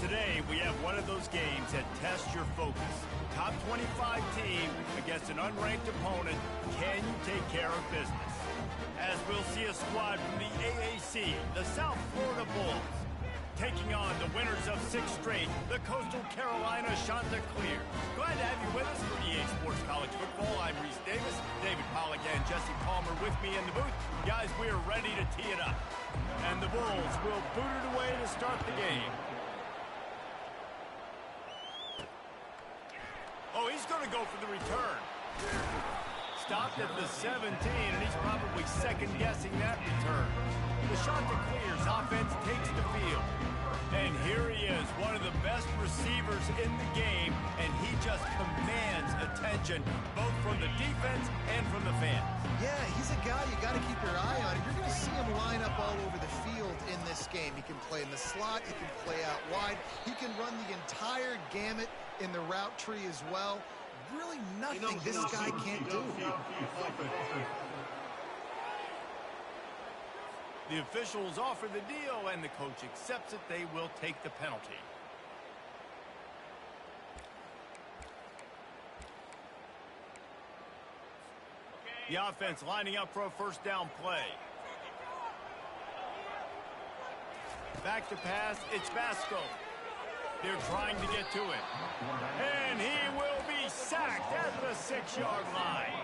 Today, we have one of those games that tests your focus. Top 25 team against an unranked opponent. Can you take care of business? As we'll see a squad from the AAC, the South Florida Bulls, taking on the winners of 6 straight, the Coastal Carolina Chanticleers. Glad to have you with us for EA Sports College Football. I'm Reese Davis, David Pollack and Jesse Palmer with me in the booth. Guys, we are ready to tee it up. And the Bulls will boot it away to start the game. Oh, he's going to go for the return. Stopped at the 17, and he's probably second-guessing that return. The Chanticleers offense takes the field. And here he is, one of the best receivers in the game, and he just commands attention, both from the defense and from the fans. Yeah, he's a guy you got to keep your eye on. You're going to see him line up all over the field in this game. He can play in the slot. He can play out wide. He can run the entire gamut in the route tree as well. Really nothing this guy can't do. The officials offer the deal, and the coach accepts it. They will take the penalty. The offense lining up for a first down play. Back to pass, it's Vasco. They're trying to get to it. And he will be sacked at the 6-yard line.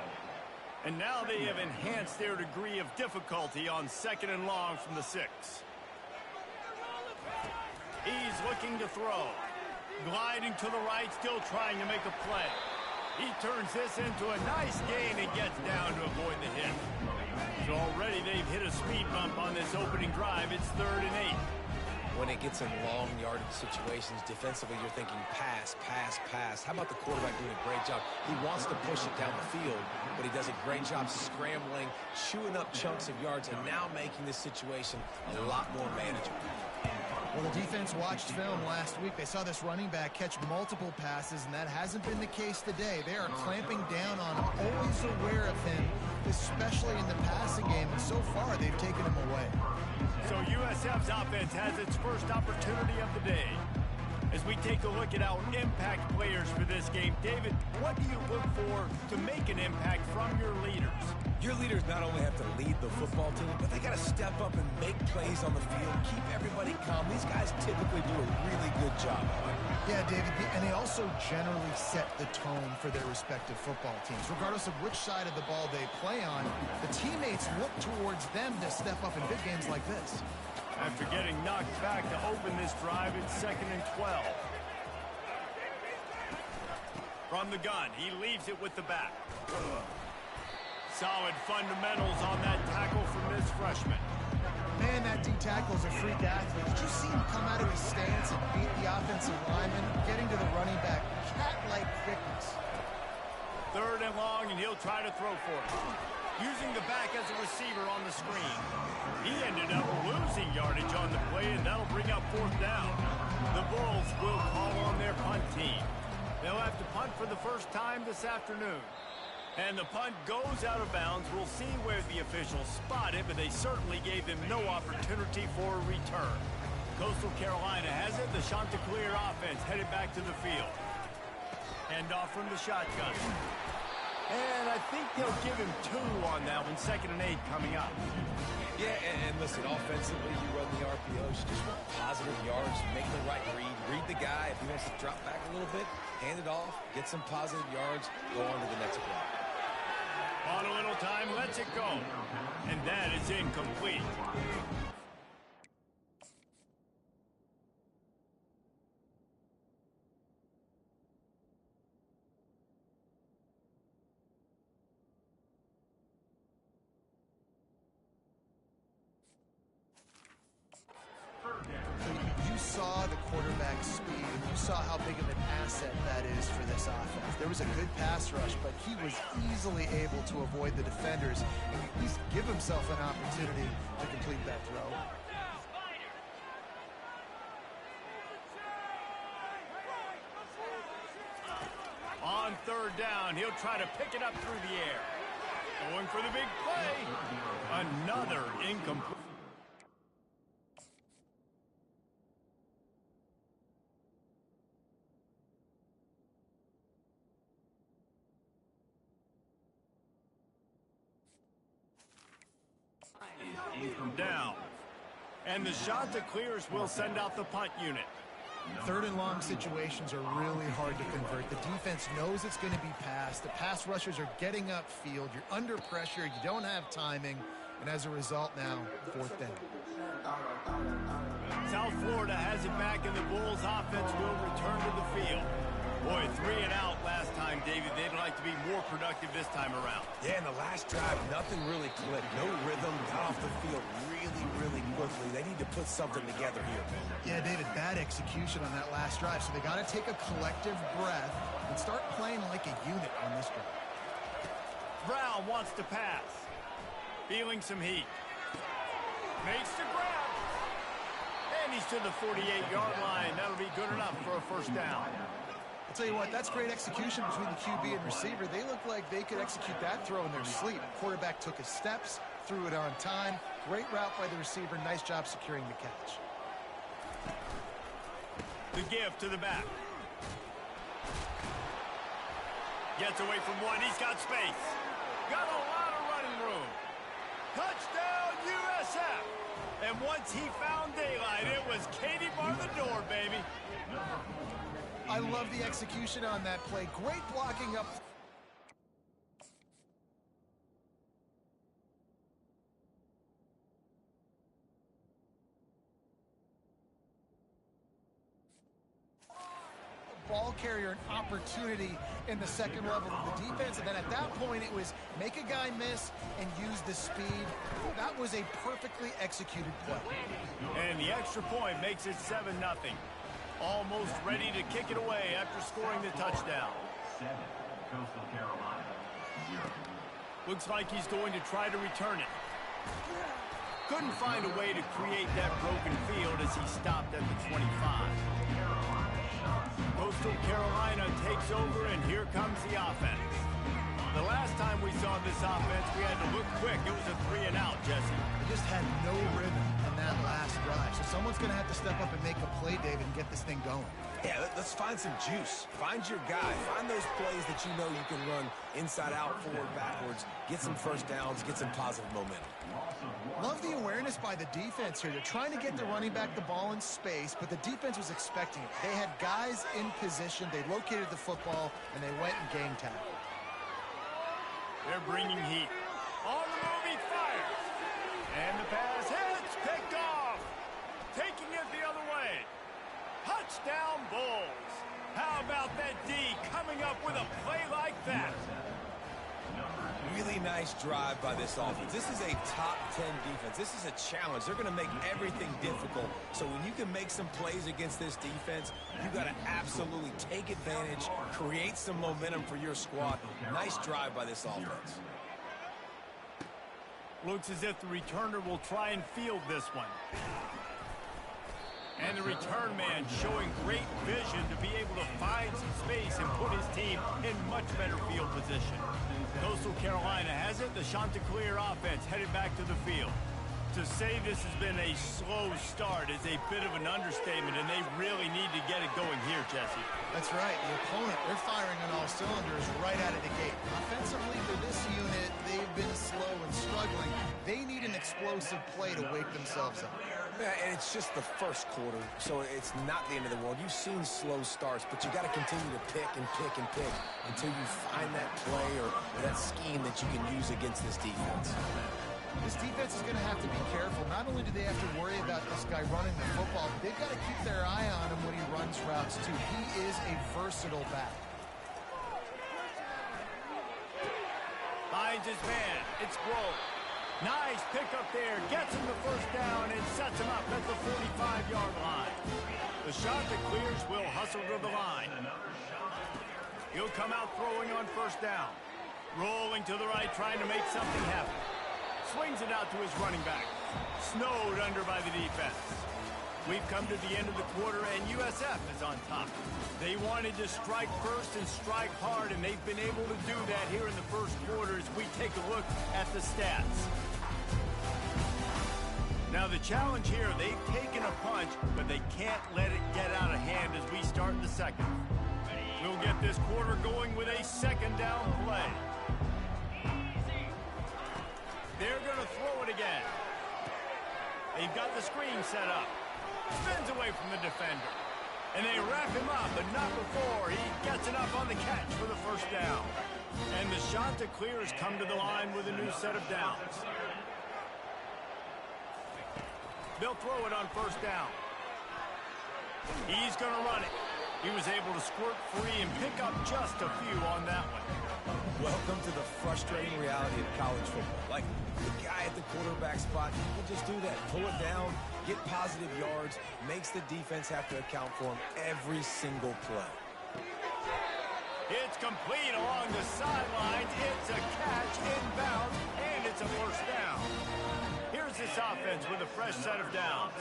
And now they have enhanced their degree of difficulty on 2nd and long from the 6. He's looking to throw. Gliding to the right, still trying to make a play. He turns this into a nice gain and gets down to avoid the hit. So already they've hit a speed bump on this opening drive. It's 3rd and 8. When it gets in long yardage situations, defensively, you're thinking pass, pass, pass. How about the quarterback doing a great job? He wants to push it down the field, but he does a great job scrambling, chewing up chunks of yards, and now making this situation a lot more manageable. Well, the defense watched film last week. They saw this running back catch multiple passes, and that hasn't been the case today. They are clamping down on him, always aware of him, especially in the passing game, and so far they've taken him away. So USF's offense has its first opportunity of the day. As we take a look at our impact players for this game, David, what do you look for to make an impact from your leaders? Your leaders not only have to lead the football team, but they got to step up and make plays on the field, keep everybody calm. These guys typically do a really good job of it. Yeah, David, and they also generally set the tone for their respective football teams. Regardless of which side of the ball they play on, the teammates look towards them to step up in big games like this. After getting knocked back to open this drive, it's 2nd and 12. From the gun, he leaves it with the back. Solid fundamentals on that tackle from this freshman. Man, that D-tackle is a freak athlete. Did you see him come out of his stance and beat the offensive lineman, getting to the running back? Cat-like quickness. 3rd and long, and he'll try to throw for it. Using the back as a receiver on the screen. He ended up losing yardage on the play, and that'll bring up 4th down. The Bulls will call on their punt team. They'll have to punt for the first time this afternoon. And the punt goes out of bounds. We'll see where the officials spot it, but they certainly gave him no opportunity for a return. Coastal Carolina has it. The Chanticleer offense headed back to the field. Hand off from the shotgun. And I think they'll give him 2 on that one. 2nd and 8 coming up. Yeah, and listen, offensively, you run the RPOs. You just want positive yards, make the right read. Read the guy. If he wants to drop back a little bit, hand it off, get some positive yards, go on to the next play. On a little time, lets it go. And that is incomplete. You saw the quarterback's speed, and you saw how big of an asset that is for this offense. There was a good pass rush, but he was easily able to avoid the defenders and at least give himself an opportunity to complete that throw. On on third down. He'll try to pick it up through the air. Going for the big play. Another incomplete. Down. And the Chanticleers will send out the punt unit. Third and long situations are really hard to convert. The defense knows it's going to be passed. The pass rushers are getting upfield. You're under pressure. You don't have timing. And as a result now, fourth down. South Florida has it back, and the Bulls offense will return to the field. Boy, 3 and out last time, David. They'd like to be more productive this time around. Yeah, in the last drive, nothing really clicked. No rhythm, got off the field really quickly. They need to put something together here. Yeah, David, bad execution on that last drive. So they got to take a collective breath and start playing like a unit on this drive. Brown wants to pass. Feeling some heat. Makes the grab. And he's to the 48-yard line. That'll be good enough for a first down. I'll tell you what, that's great execution between the QB and receiver. They look like they could execute that throw in their sleep. Quarterback took his steps, threw it on time. Great route by the receiver. Nice job securing the catch. The give to the back. Gets away from one. He's got space. Got a lot of running room. Touchdown, USF. And once he found daylight, it was Katie bar the door, baby. I love the execution on that play. Great blocking up. Ball carrier an opportunity in the second level of the defense, and then at that point it was make a guy miss and use the speed. That was a perfectly executed play. And the extra point makes it 7-0. Almost ready to kick it away after scoring the touchdown. 7, Coastal Carolina, 0. Looks like he's going to try to return it. Couldn't find a way to create that broken field as he stopped at the 25. Coastal Carolina takes over, and here comes the offense. The last time we saw this offense, we had to look quick. It was a 3 and out, Jesse. They just had no rhythm in that last drive. So someone's going to have to step up and make a play, David, and get this thing going. Yeah, let's find some juice. Find your guy. Find those plays that you know you can run inside out, forward, backwards. Get some first downs. Get some positive momentum. Love the awareness by the defense here. They're trying to get the running back the ball in space, but the defense was expecting it. They had guys in position. They located the football, and they went and game tackle. They're bringing heat. On the move, he fires. And the pass hits, picked off. Taking it the other way. Touchdown, Bulls. How about that D coming up with a play like that? Really nice drive by this offense. This is a top 10 defense. This is a challenge. They're going to make everything difficult. So when you can make some plays against this defense, you got to absolutely take advantage, create some momentum for your squad. Nice drive by this offense. Looks as if the returner will try and field this one. And the return man showing great vision to be able to find some space and put his team in much better field position. Coastal Carolina has it. The Chanticleer offense headed back to the field. To say this has been a slow start is a bit of an understatement, and they really need to get it going here, Jesse. That's right. The opponent, they're firing on all cylinders right out of the gate. Offensively, for this unit, they've been slow and struggling. They need an explosive play to wake themselves up. Yeah, and it's just the first quarter, so it's not the end of the world. You've seen slow starts, but you got to continue to pick and pick and pick until you find that play or that scheme that you can use against this defense. This defense is going to have to be careful. Not only do they have to worry about this guy running the football, they've got to keep their eye on him when he runs routes, too. He is a versatile back. Finds his man. It's Grove. Nice pickup there. Gets him the first down and sets him up at the 45-yard line. The Chanticleers will hustle to the line. He'll come out throwing on first down. Rolling to the right, trying to make something happen. Swings it out to his running back. Snowed under by the defense. We've come to the end of the quarter, and USF is on top. They wanted to strike first and strike hard, and they've been able to do that here in the first quarter as we take a look at the stats. Now, the challenge here, they've taken a punch, but they can't let it get out of hand as we start the second. We'll get this quarter going with a second down play. They're going to throw it again. They've got the screen set up. Spins away from the defender. And they wrap him up, but not before he gets enough on the catch for the first down. And the shot to clear has come to the line with a new set of downs. They'll throw it on first down. He's going to run it. He was able to squirt free and pick up just a few on that one. Welcome to the frustrating reality of college football. Like, the guy at the quarterback spot will just do that. Pull it down, get positive yards, makes the defense have to account for him every single play. It's complete along the sidelines. It's a catch inbounds, and it's a first down. Here's this offense with a fresh set of downs.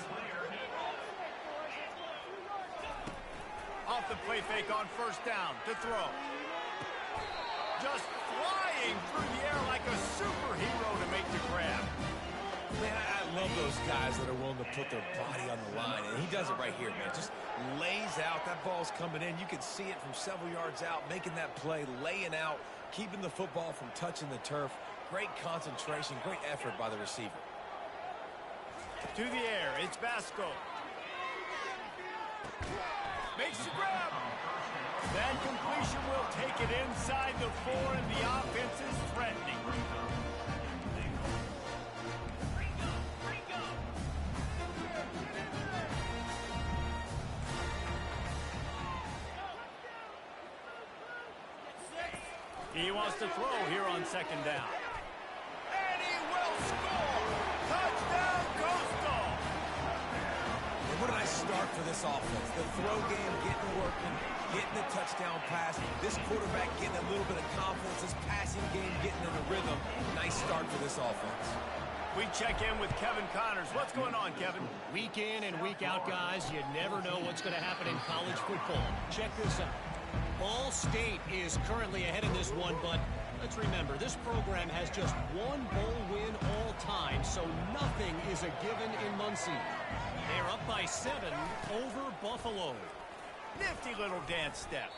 Off the play fake on first down to throw. Just flying through the air like a superhero to make the grab. Man, I love those guys that are willing to put their body on the line, and he does it right here, man. Just lays out. That ball's coming in. You can see it from several yards out, making that play, laying out, keeping the football from touching the turf. Great concentration, great effort by the receiver. To the air, it's Basco. Makes the grab. That completion will take it inside the 4, and the offense is threatening. He wants to throw here on second down. And he will score! Touchdown, Coastal! Where did I start for this offense? The throw game getting working, getting the touchdown pass. This quarterback getting a little bit of confidence. This passing game getting in the rhythm. Nice start for this offense. We check in with Kevin Connors. What's going on, Kevin? Week in and week out, guys, you never know what's going to happen in college football. Check this out. Ball State is currently ahead in this one, but let's remember, this program has just one bowl win all time, so nothing is a given in Muncie. They're up by 7 over Buffalo. Nifty little dance step.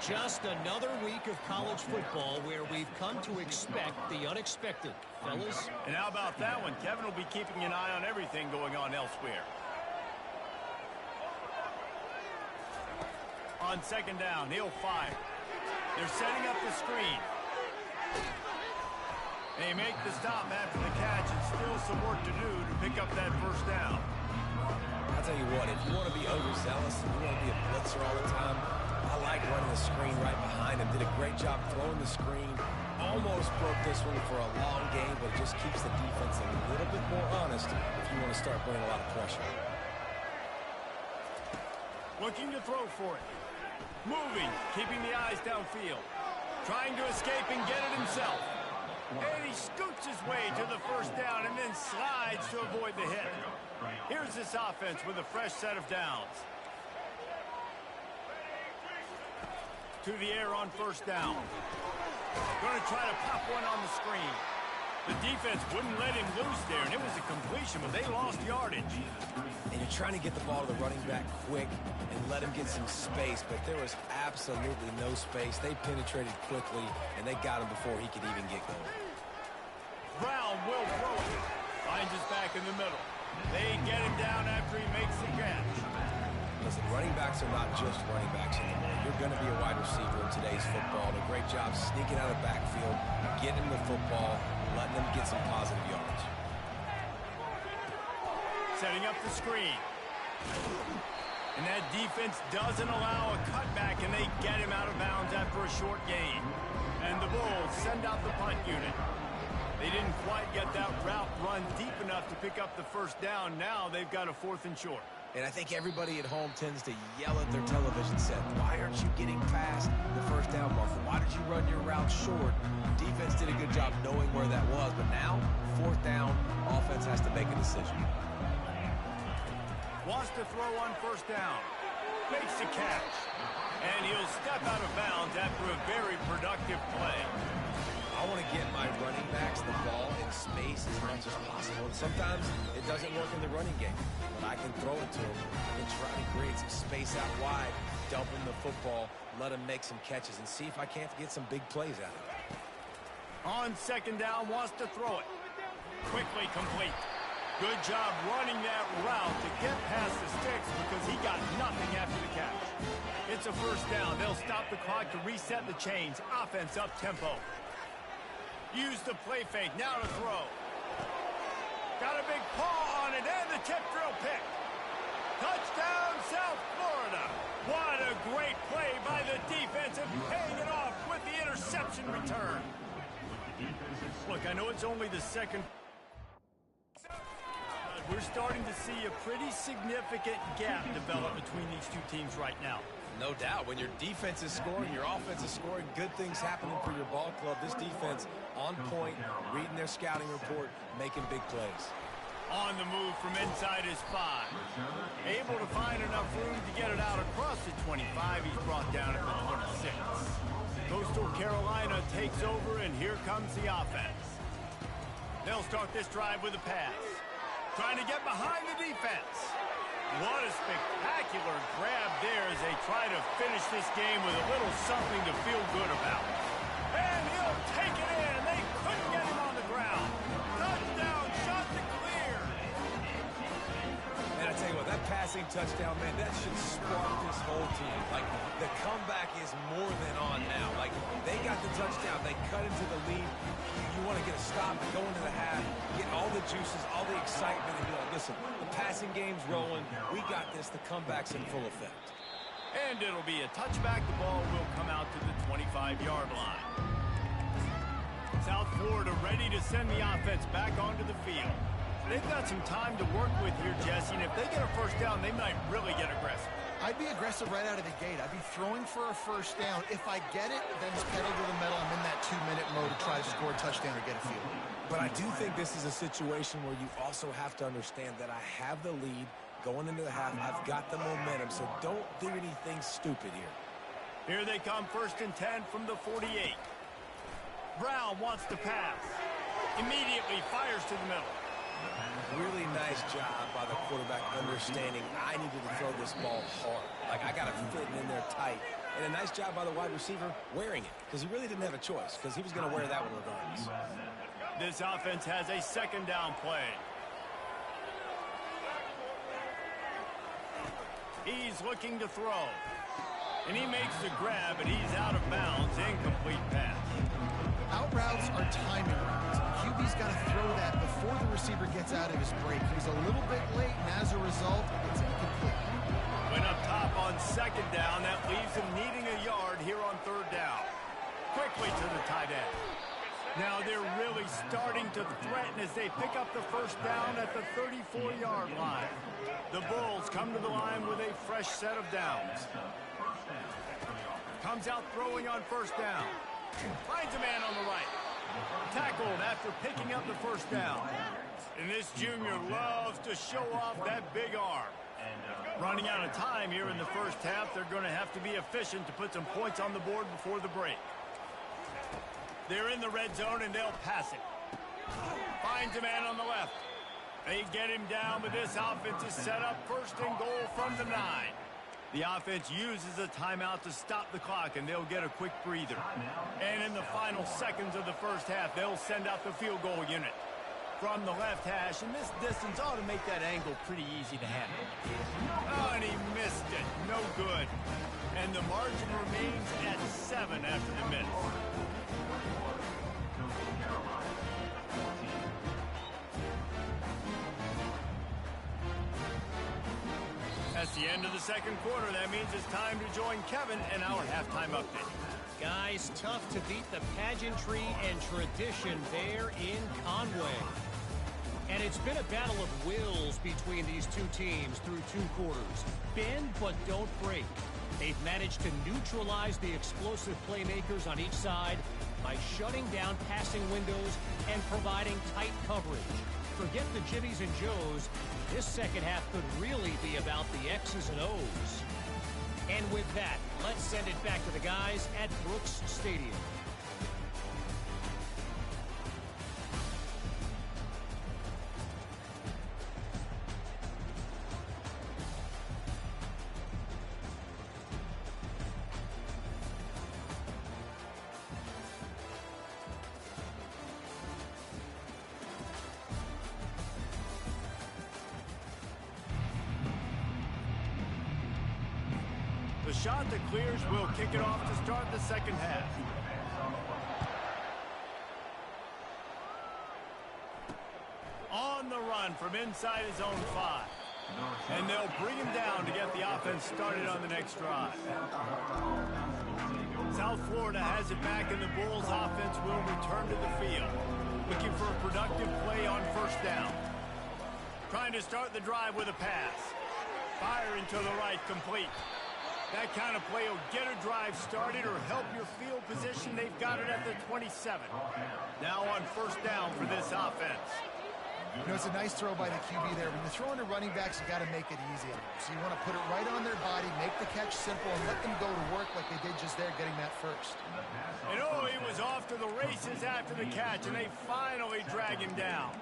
Just another week of college football where we've come to expect the unexpected, fellas. And how about that one? Kevin will be keeping an eye on everything going on elsewhere. On second down, he'll fire. They're setting up the screen. They make the stop after the catch, and still some work to do to pick up that first down. I'll tell you what, if you want to be overzealous and you want to be a blitzer all the time, I like running the screen right behind him. Did a great job throwing the screen. Almost broke this one for a long game, but it just keeps the defense a little bit more honest if you want to start putting a lot of pressure. Looking to throw for it. Moving, keeping the eyes downfield. Trying to escape and get it himself. And he scoots his way to the first down and then slides to avoid the hit. Here's this offense with a fresh set of downs. To the air on first down. Going to try to pop one on the screen. The defense wouldn't let him loose there, and it was a completion, but they lost yardage. And you're trying to get the ball to the running back quick and let him get some space, but there was absolutely no space. They penetrated quickly, and they got him before he could even get going. Brown will throw it. Finds his back in the middle. They get him down after he makes the catch. Listen, running backs are not just running backs anymore. You're going to be a wide receiver in today's football. And a great job sneaking out of the backfield, getting him the football, letting them get some positive yards. Setting up the screen. And that defense doesn't allow a cutback, and they get him out of bounds after a short gain. And the Bulls send out the punt unit. They didn't quite get that route run deep enough to pick up the first down. Now they've got a 4th and short. And I think everybody at home tends to yell at their television set, why aren't you getting past the first down marker? Why did you run your route short? Defense did a good job knowing where that was, but now, 4th down, offense has to make a decision. Wants to throw on first down. Makes the catch. And he'll step out of bounds after a very productive play. I want to get my running backs the ball in space as much as possible. And sometimes it doesn't work in the running game. But I can throw it to him. I can try to create some space out wide, dump him the football, let him make some catches, and see if I can't get some big plays out of it. On second down, wants to throw it. Quickly complete. Good job running that route to get past the sticks because he got nothing after the catch. It's a first down. They'll stop the clock to reset the chains. Offense up tempo. Use the play fake. Now to throw. Got a big paw on it and the tip drill pick. Touchdown, South Florida. What a great play by the defense and paying it off with the interception return. Look, I know it's only the second. We're starting to see a pretty significant gap develop between these two teams right now. No doubt. When your defense is scoring, your offense is scoring, good things happening for your ball club. This defense on point, reading their scouting report, making big plays. On the move from inside his 5. Able to find enough room to get it out across the 25. He's brought down at the 26. Coastal Carolina takes over, and here comes the offense. They'll start this drive with a pass. Trying to get behind the defense. What a spectacular grab there as they try to finish this game with a little something to feel good about. And he'll take it in. They couldn't get him on the ground. Touchdown, shot to clear. And I tell you what, that passing touchdown, man, that should spark this whole team. Like, the comeback is more than on now. Like, they got the touchdown. They cut into the lead. You want to get a stop and go into the half, get all the juices, all the excitement, and be like, listen, the passing game's rolling. We got this. The comeback's in full effect. And it'll be a touchback. The ball will come out to the 25-yard line. South Florida ready to send the offense back onto the field. They've got some time to work with here, Jesse, and if they get a first down, they might really get aggressive. I'd be aggressive right out of the gate. I'd be throwing for a first down. If I get it, then it's pedal to the metal. I'm in that 2-minute mode to try to score a touchdown or get a field. But I do think this is a situation where you also have to understand that I have the lead going into the half. I've got the momentum, so don't do anything stupid here. Here they come, 1st and 10 from the 48. Brown wants to pass. Immediately fires to the middle. Really nice job by the quarterback understanding I needed to throw this ball hard. Like, I got to fit it in there tight. And a nice job by the wide receiver wearing it, because he really didn't have a choice, because he was going to wear that one regardless. This offense has a second down play. He's looking to throw. And he makes the grab, and he's out of bounds. Incomplete pass. Out routes are timing routes. QB's got to throw that before the receiver gets out of his break. He's a little bit late, and as a result, it's incomplete. Went up top on second down. That leaves him needing a yard here on 3rd down. Quickly to the tight end. Now they're really starting to threaten as they pick up the first down at the 34-yard line. The Bulls come to the line with a fresh set of downs. Comes out throwing on first down. Finds a man on the right. Tackled after picking up the first down. And this junior loves to show off that big arm. Running out of time here in the first half, they're going to have to be efficient to put some points on the board before the break. They're in the red zone, and they'll pass it. Finds a man on the left. They get him down, but this offense is set up 1st and goal from the 9. The offense uses a timeout to stop the clock, and they'll get a quick breather. And in the final seconds of the first half, they'll send out the field goal unit. From the left hash, and this distance ought to make that angle pretty easy to handle. Oh, and he missed it. No good. And the margin remains at 7 after the minute. That's the end of the second quarter. That means it's time to join Kevin in our halftime update. Guys, tough to beat the pageantry and tradition there in Conway. And it's been a battle of wills between these two teams through 2 quarters. Bend but don't break. They've managed to neutralize the explosive playmakers on each side by shutting down passing windows and providing tight coverage. forget the Jimmies and Joes. This second half could really be about the X's and O's. And with that, let's send it back to the guys at Brooks Stadium. The shot that clears will kick it off to start the second half. On the run from inside his own 5. And they'll bring him down to get the offense started on the next drive. South Florida has it back, and the Bulls offense will return to the field. Looking for a productive play on first down. Trying to start the drive with a pass. Firing to the right, complete. That kind of play will get a drive started or help your field position. They've got it at the 27. Now on first down for this offense. You know, it's a nice throw by the QB there. When you're throwing to running backs, you got to make it easy. So you want to put it right on their body, make the catch simple, and let them go to work like they did just there, getting that first. And oh, he was off to the races after the catch, and they finally drag him down.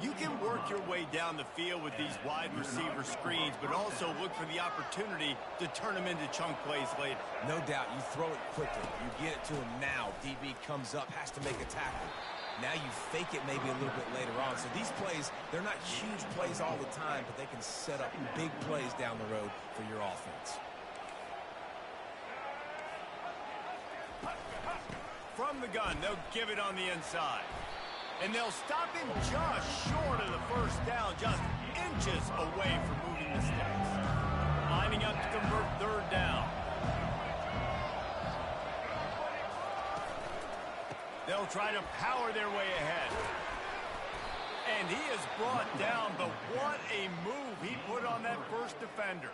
You can work your way down the field with these wide receiver screens, but also look for the opportunity to turn them into chunk plays later. No doubt, you throw it quickly. You get it to him now. DB comes up, has to make a tackle. Now you fake it maybe a little bit later on. So these plays, they're not huge plays all the time, but they can set up big plays down the road for your offense. From the gun, they'll give it on the inside. And they'll stop him just short of the first down, just inches away from moving the sticks. Lining up to convert third down. They'll try to power their way ahead. And he is brought down, but what a move he put on that first defender.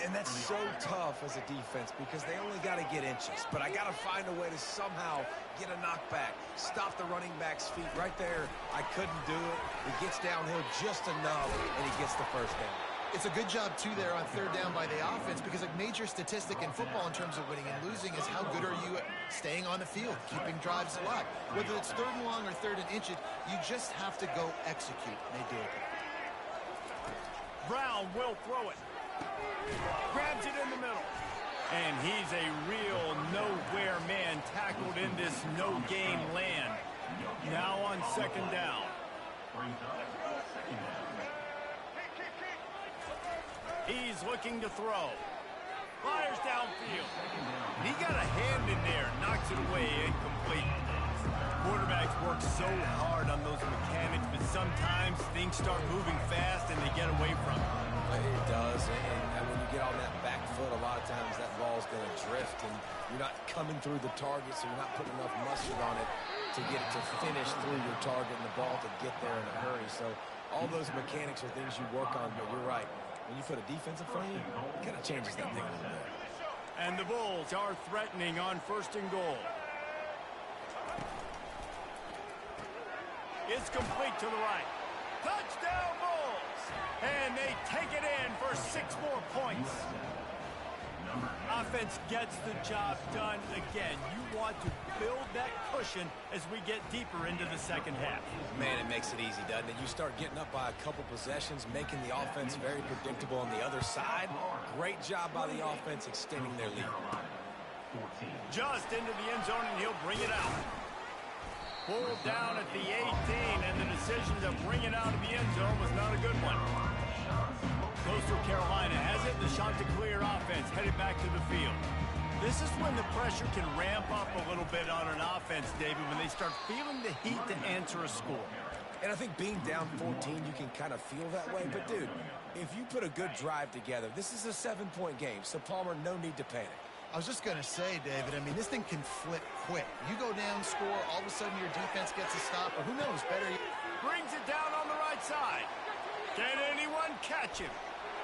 And that's so tough as a defense because they only got to get inches. But I got to find a way to somehow get a knockback, stop the running back's feet right there. I couldn't do it. He gets downhill just enough, and he gets the first down. It's a good job, too, there on third down by the offense because a major statistic in football in terms of winning and losing is how good are you at staying on the field, keeping drives alive. Whether it's third and long or third and inches, you just have to go execute. And they did. Brown will throw it. Grabs it in the middle. And he's a real nowhere man tackled in this no-game land. Now on second down. He's looking to throw. Fires downfield. And he got a hand in there. Knocks it away. Incomplete. Quarterbacks work so hard on those mechanics, but sometimes things start moving fast and they get away from it. It does, and when you get on that back foot, a lot of times that ball's going to drift, and you're not coming through the target, so you're not putting enough mustard on it to get it to finish through your target and the ball to get there in a hurry. So all those mechanics are things you work on, but you're right. When you put a defense in front of you, it kind of changes that thing a little bit. And the Bulls are threatening on first and goal. It's complete to the right. Touchdown, Bulls! And they take it in for 6 more points. Offense gets the job done again. You want to build that cushion as we get deeper into the second half. Man, it makes it easy, doesn't it? You start getting up by a couple possessions, making the offense very predictable on the other side. Great job by the offense extending their lead. Just into the end zone, and he'll bring it out. Pulled down at the 18, and the decision to bring it out of the end zone was not a good one. Coastal Carolina has it. The shot to clear offense headed back to the field. This is when the pressure can ramp up a little bit on an offense, David, when they start feeling the heat to answer a score. And I think being down 14, you can kind of feel that way. But, dude, if you put a good drive together, this is a 7-point game. So, Palmer, no need to panic. I was just going to say, David, I mean, this thing can flip quick. You go down, score, all of a sudden your defense gets a stop, or who knows, better. Brings it down on the right side. Can anyone catch him?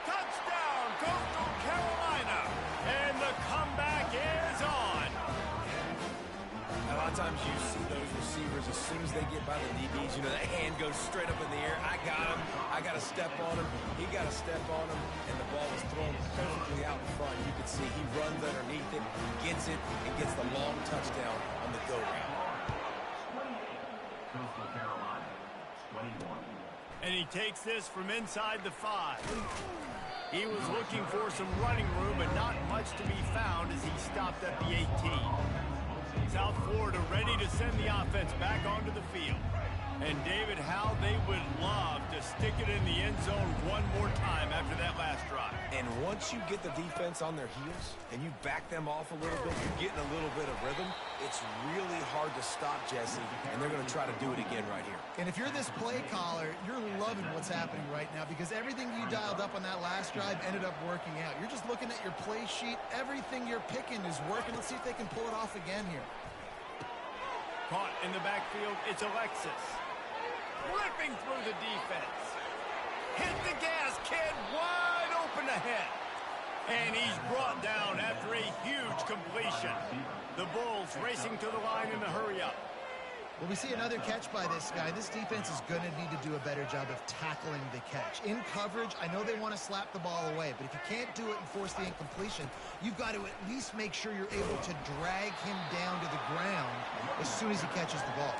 Touchdown, Coastal Carolina. And the comeback is on. I A lot of times you see those receivers, as soon as they get by the DBs, you know, that hand goes straight up in the air. I got him. I got to step on him. He got to step on him, and the ball was thrown perfectly out in front. You can see he runs underneath it, gets it, and gets the long touchdown on the go route. Coastal Carolina, 21. And he takes this from inside the 5. He was looking for some running room, but not much to be found as he stopped at the 18. South Florida ready to send the offense back onto the field. And David, how they would love to stick it in the end zone one more time after that last drive. And once you get the defense on their heels and you back them off a little bit, you're getting a little bit of rhythm, it's really hard to stop, Jesse, and they're going to try to do it again right here. And if you're this play caller, you're loving what's happening right now because everything you dialed up on that last drive ended up working out. You're just looking at your play sheet. Everything you're picking is working. Let's see if they can pull it off again here. Caught in the backfield, it's Alexis. Ripping through the defense. Hit the gas, kid, wide open ahead. And he's brought down after a huge completion. The Bulls racing to the line in the hurry-up. Well, we see another catch by this guy. This defense is going to need to do a better job of tackling the catch. In coverage, I know they want to slap the ball away, but if you can't do it and force the incompletion, you've got to at least make sure you're able to drag him down to the ground as soon as he catches the ball.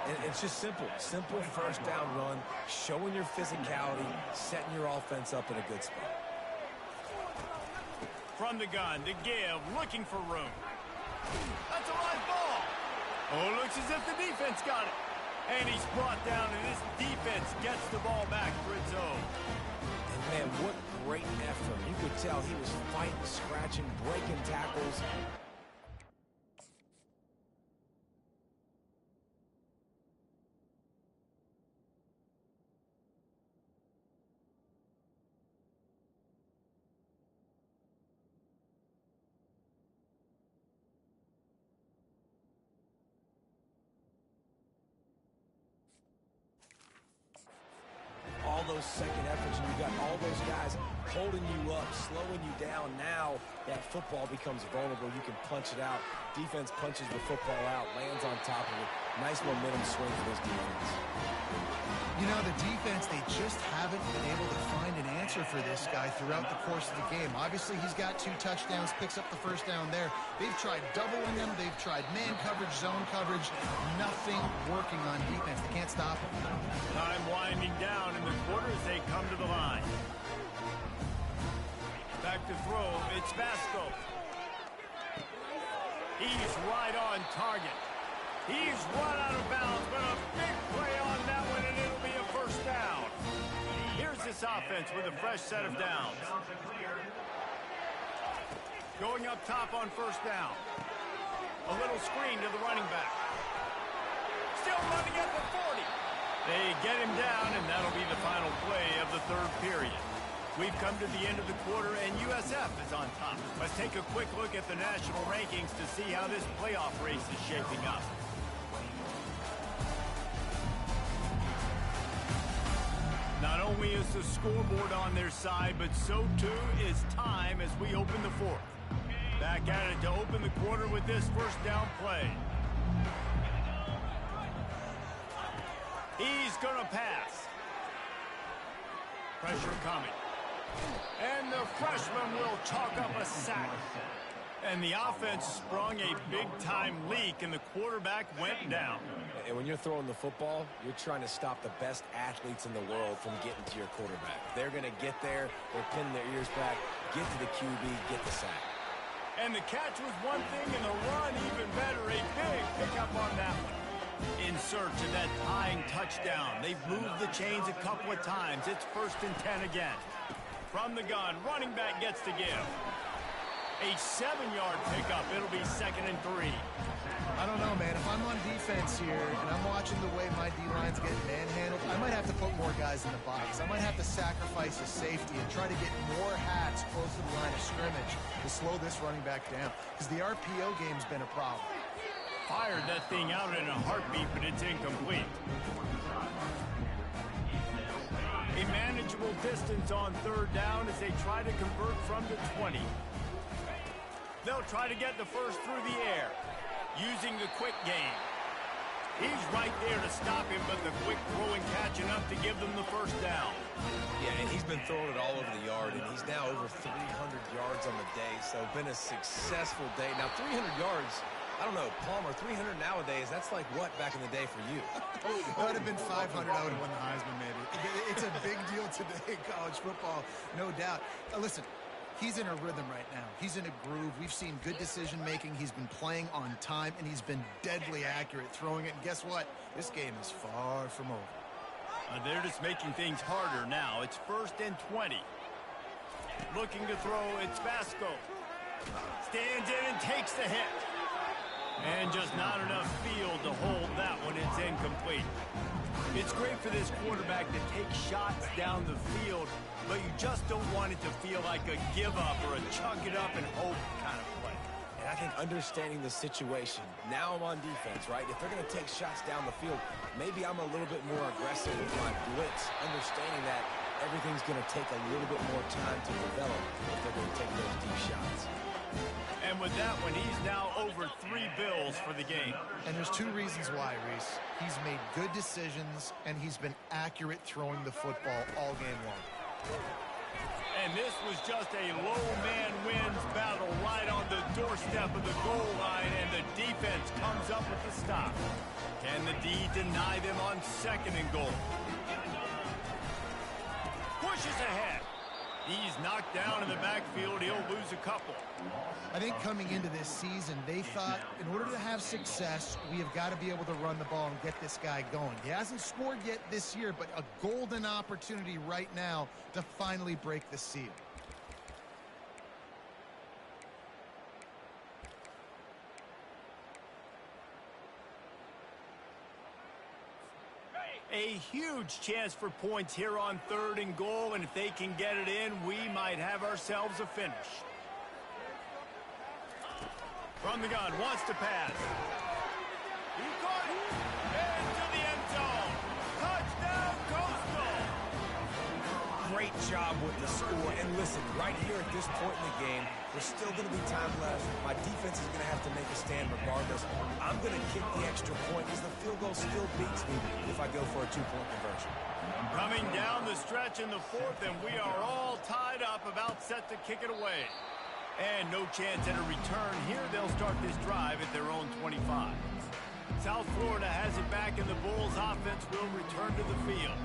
And it's just simple first down run, showing your physicality, setting your offense up in a good spot. From the gun, to give, looking for room. That's a live ball. Oh, looks as if the defense got it. And he's brought down, and this defense gets the ball back for its own. And man, what great effort. You could tell he was fighting, scratching, breaking tackles. All those second efforts, and you got all those guys holding you up, slowing you down. Now that football becomes vulnerable. You can punch it out. Defense punches the football out, lands on top of it. Nice momentum swing for this defense. You know, the defense, they just haven't been able to find an answer for this guy throughout the course of the game. Obviously, he's got 2 touchdowns, picks up the first down there. They've tried doubling him. They've tried man coverage, zone coverage. Nothing working on defense. They can't stop him. Time winding down in the quarter as they come to the line. Back to throw, it's Vasco. He's right on target. He's run out of bounds, but a big play on that one, and it'll be a first down. Here's this offense with a fresh set of downs. Going up top on first down. A little screen to the running back. Still running at the 40. They get him down, and that'll be the final play of the third period. We've come to the end of the quarter, and USF is on top. Let's take a quick look at the national rankings to see how this playoff race is shaping up. Not only is the scoreboard on their side, but so too is time as we open the fourth. Back at it to open the quarter with this first down play. He's going to pass. Pressure coming. And the freshman will chalk up a sack. And the offense sprung a big-time leak, and the quarterback went down. And when you're throwing the football, you're trying to stop the best athletes in the world from getting to your quarterback. They're going to get there, they're pinning their ears back, get to the QB, get the sack. And the catch was one thing, and the run even better. A big pickup on that one. In search of that tying touchdown. They've moved the chains a couple of times. It's 1st and 10 again. From the gun, running back gets to give. A 7-yard pickup. It'll be 2nd and 3. I don't know, man. If I'm on defense here and I'm watching the way my D-line's getting manhandled, I might have to put more guys in the box. I might have to sacrifice a safety and try to get more hats close to the line of scrimmage to slow this running back down, because the RPO game's been a problem. Fired that thing out in a heartbeat, but it's incomplete. A manageable distance on 3rd down as they try to convert from the 20. They'll try to get the first through the air. using the quick game. He's right there to stop him, but the quick throw and catching up to give them the first down. Yeah, and he's been throwing it all over the yard, and he's now over 300 yards on the day, so been a successful day. Now, 300 yards, I don't know, Palmer, 300 nowadays, that's like what back in the day for you? That would have been 500. I would have won the Heisman, maybe. It's a big deal today in college football, no doubt. Listen, he's in a rhythm right now. He's in a groove. We've seen good decision-making. He's been playing on time, and he's been deadly accurate throwing it. And guess what? This game is far from over. They're just making things harder now. It's 1st and 20. Looking to throw, it's Vasco. Stands in and takes the hit. And just not enough field to hold that one. It's incomplete. It's great for this quarterback to take shots down the field, but you just don't want it to feel like a give-up or a chuck it up and hope kind of play. And I think understanding the situation, now I'm on defense, right? If they're going to take shots down the field, maybe I'm a little bit more aggressive with my blitz, understanding that everything's going to take a little bit more time to develop if they're going to take those deep shots. And with that one, he's now over 3 bills for the game. And there's 2 reasons why, Reese. He's made good decisions, and he's been accurate throwing the football all game long. And this was just a low man wins battle right on the doorstep of the goal line, and the defense comes up with the stop. Can the D deny them on 2nd and goal? Pushes ahead. He's knocked down in the backfield. He'll lose a couple. I think coming into this season, they thought in order to have success, we have got to be able to run the ball and get this guy going. He hasn't scored yet this year, but a golden opportunity right now to finally break the seal. A huge chance for points here on 3rd and goal, and if they can get it in, we might have ourselves a finish. From the gun, wants to pass. He caught it. Into the end zone. Touchdown, Coastal. Great job with the score. And listen, right here at this point in the game, there's still going to be time left. My defense is going to have to make a stand regardless. I'm going to kick the extra point because the field goal still beats me if I go for a 2-point conversion. Coming down the stretch in the 4th, and we are all tied up, about set to kick it away. And no chance at a return here. They'll start this drive at their own 25. South Florida has it back, and the Bulls offense will return to the field.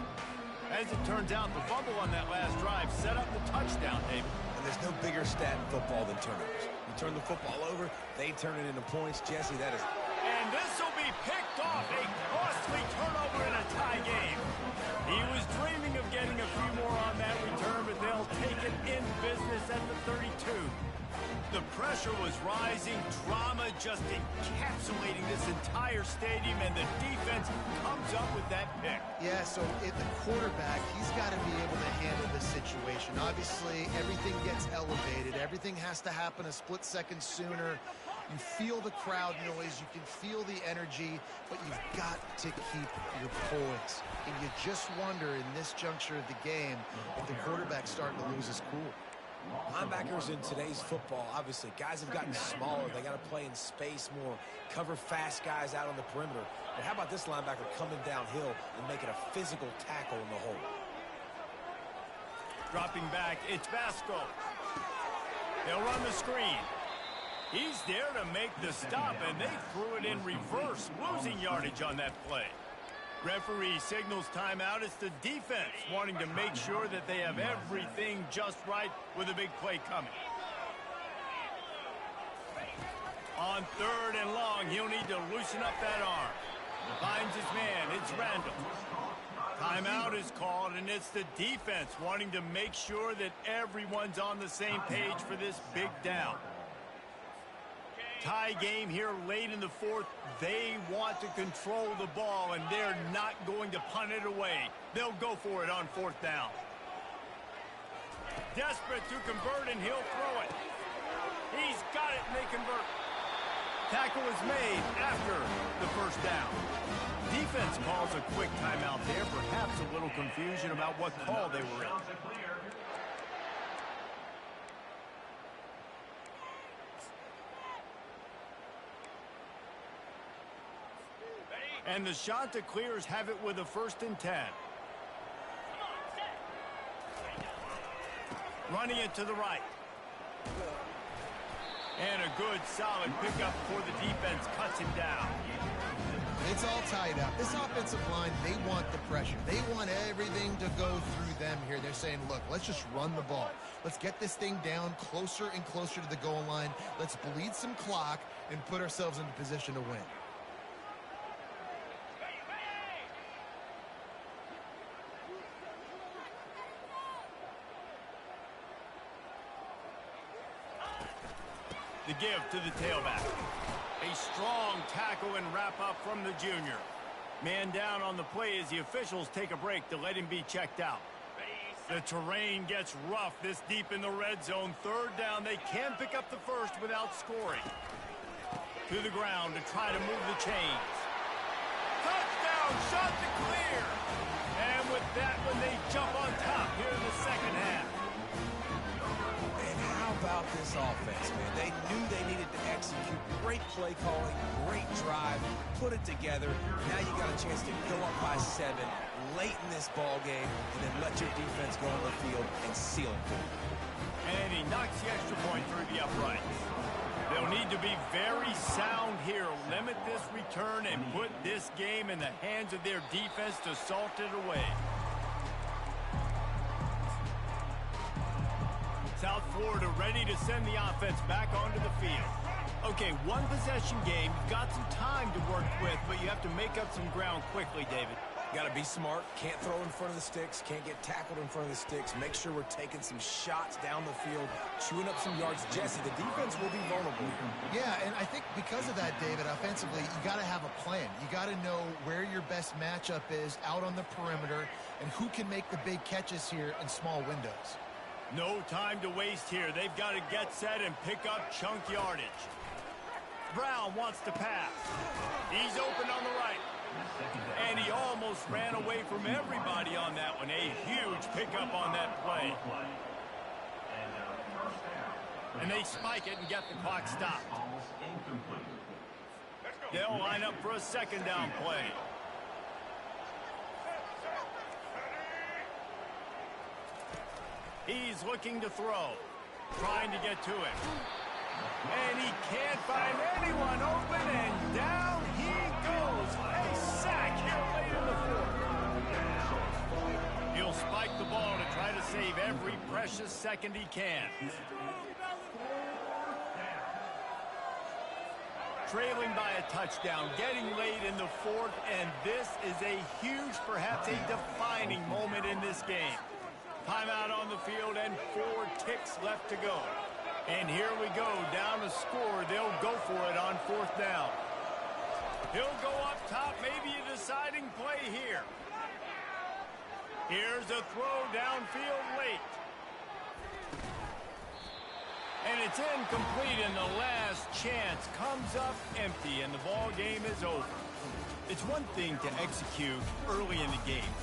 As it turns out, the fumble on that last drive set up the touchdown, David. And there's no bigger stat in football than turnovers. You turn the football over, they turn it into points. Jesse, that is... And this will be picked off. A costly turnover in a tie game. He was dreaming of getting a few more on that return, but they'll take it in business at the 32. The pressure was rising, drama just encapsulating this entire stadium, and the defense comes up with that pick. Yeah, so the quarterback, he's got to be able to handle the situation. Obviously, everything gets elevated. Everything has to happen a split second sooner. You feel the crowd noise. You can feel the energy, but you've got to keep your poise. And you just wonder in this juncture of the game if the quarterback's starting to lose his cool. Linebackers in today's football, obviously, guys have gotten smaller. They got to play in space more, cover fast guys out on the perimeter. But how about this linebacker coming downhill and making a physical tackle in the hole? Dropping back, it's Vasco. They'll run the screen. He's there to make the stop, and they threw it in reverse, losing yardage on that play. Referee signals timeout. It's the defense wanting to make sure that they have everything just right with a big play coming. On 3rd and long, he'll need to loosen up that arm. Finds his man. It's Randall. Timeout is called, and it's the defense wanting to make sure that everyone's on the same page for this big down. Tie game here late in the 4th. They want to control the ball, and they're not going to punt it away. They'll go for it on 4th down. Desperate to convert, and he'll throw it. He's got it, and they convert. Tackle is made after the 1st down. Defense calls a quick timeout there. Perhaps a little confusion about what call they were in. And the Chanticleers have it with a 1st and 10. Running it to the right. And a good, solid pickup before the defense cuts him down. It's all tied up. This offensive line, they want the pressure. They want everything to go through them here. They're saying, look, let's just run the ball. Let's get this thing down closer and closer to the goal line. Let's bleed some clock and put ourselves into position to win. The give to the tailback. A strong tackle and wrap up from the junior. Man down on the play as the officials take a break to let him be checked out. The terrain gets rough this deep in the red zone. 3rd down, they can pick up the 1st without scoring. To the ground to try to move the chains. Touchdown, shot to clear. And with that one, they jump on top here in the 2nd half. How about this offense, man? They knew they needed to execute. Great play calling, great drive, put it together. Now you got a chance to go up by 7 late in this ball game and then let your defense go on the field and seal it for you. And he knocks the extra point through the uprights. They'll need to be very sound here. Limit this return and put this game in the hands of their defense to salt it away. South Florida ready to send the offense back onto the field. Okay, 1 possession game. You've got some time to work with, but you have to make up some ground quickly, David. Got to be smart. Can't throw in front of the sticks. Can't get tackled in front of the sticks. Make sure we're taking some shots down the field, chewing up some yards. Jesse, the defense will be vulnerable. Yeah, and I think because of that, David, offensively, you got to have a plan. You got to know where your best matchup is out on the perimeter and who can make the big catches here in small windows. No time to waste here. They've got to get set and pick up chunk yardage. Brown wants to pass. He's open on the right. And he almost ran away from everybody on that one. A huge pickup on that play. And they spike it and get the clock stopped. They'll line up for a 2nd down play. He's looking to throw, trying to get to it. And he can't find anyone open, and down he goes. A sack here late in the 4th. He'll spike the ball to try to save every precious second he can. Trailing by a touchdown, getting late in the 4th, and this is a huge, perhaps a defining moment in this game. Timeout on the field and 4 ticks left to go. And here we go, down a score. They'll go for it on 4th down. He'll go up top, maybe a deciding play here. Here's a throw downfield late. And it's incomplete, and the last chance comes up empty, and the ball game is over. It's one thing to execute early in the game.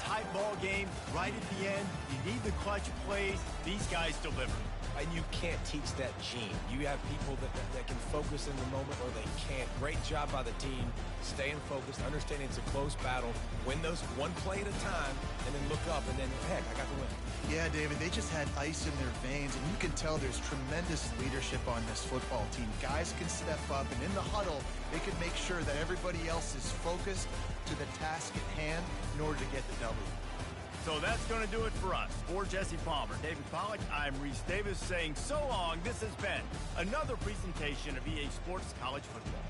Tight ball game, right at the end, you need the clutch plays. These guys deliver. And you can't teach that gene. You have people that can focus in the moment or they can't. Great job by the team, staying focused, understanding it's a close battle, win those one play at a time, and then look up, and then, heck, I got the win. Yeah, David, they just had ice in their veins, and you can tell there's tremendous leadership on this football team. Guys can step up, and in the huddle, they can make sure that everybody else is focused to the task at hand in order to get the W. So that's going to do it for us. For Jesse Palmer, David Pollack, I'm Reese Davis saying so long. This has been another presentation of EA Sports College Football.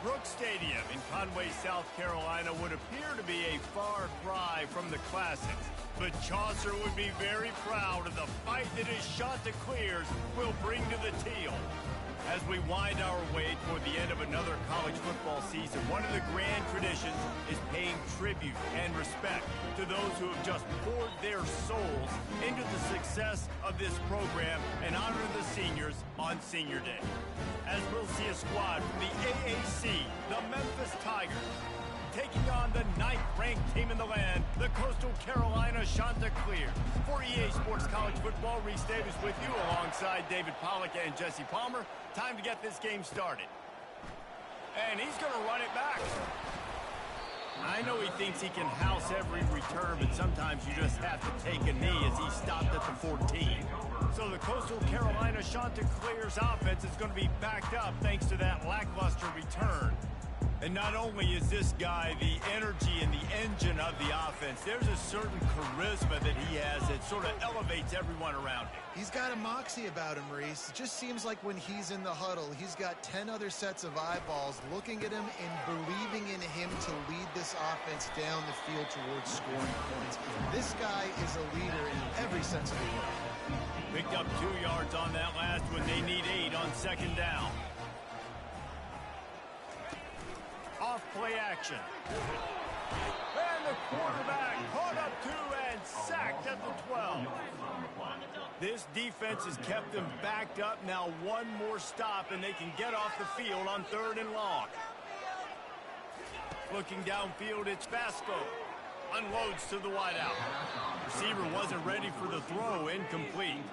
Brooks Stadium in Conway, South Carolina would appear to be a far cry from the classics, but Chaucer would be very proud of the fight that his Chanticleers will bring to the teal. As we wind our way toward the end of another college football season, one of the grand traditions is paying tribute and respect to those who have just poured their souls into the success of this program and honor the seniors on Senior Day. As we'll see a squad from the AAC, the Memphis Tigers, taking on the 9th-ranked team in the land, the Coastal Carolina Chanticleers. For EA Sports College Football, Reese Davis with you alongside David Pollack and Jesse Palmer. Time to get this game started. And he's going to run it back. I know he thinks he can house every return, but sometimes you just have to take a knee as he stopped at the 14. So the Coastal Carolina Chanticleers offense is going to be backed up thanks to that lackluster return. And not only is this guy the energy and the engine of the offense, there's a certain charisma that he has that sort of elevates everyone around him. He's got a moxie about him, Reese. It just seems like when he's in the huddle, he's got 10 other sets of eyeballs looking at him and believing in him to lead this offense down the field towards scoring points. This guy is a leader in every sense of the word. Picked up 2 yards on that last one. They need 8 on second down. Off play action. And the quarterback caught up 2 and sacked at the 12. This defense has kept them backed up. Now one more stop and they can get off the field on 3rd and long. Looking downfield, it's Vasco. Unloads to the wideout. Receiver wasn't ready for the throw. Incomplete.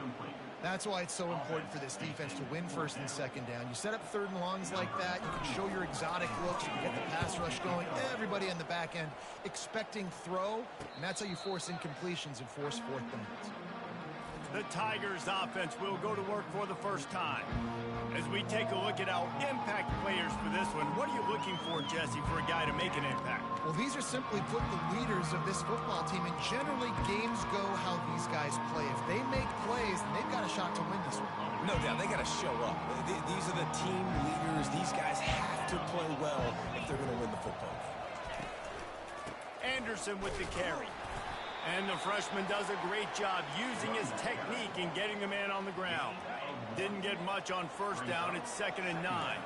That's why it's so important for this defense to win 1st and 2nd down. You set up 3rd and longs like that, you can show your exotic looks, you can get the pass rush going, everybody on the back end expecting throw, and that's how you force incompletions and force 4th downs. The Tigers offense will go to work for the first time. As we take a look at our impact players for this one, what are you looking for, Jesse, for a guy to make an impact? Well, these are simply put the leaders of this football team, and generally games go how these guys play. If they make plays, then they've got a shot to win this one. No doubt, they got to show up. These are the team leaders. These guys have to play well if they're going to win the football game. Anderson with the carry. And the freshman does a great job using his technique and getting the man on the ground. Didn't get much on first down. It's 2nd and 9.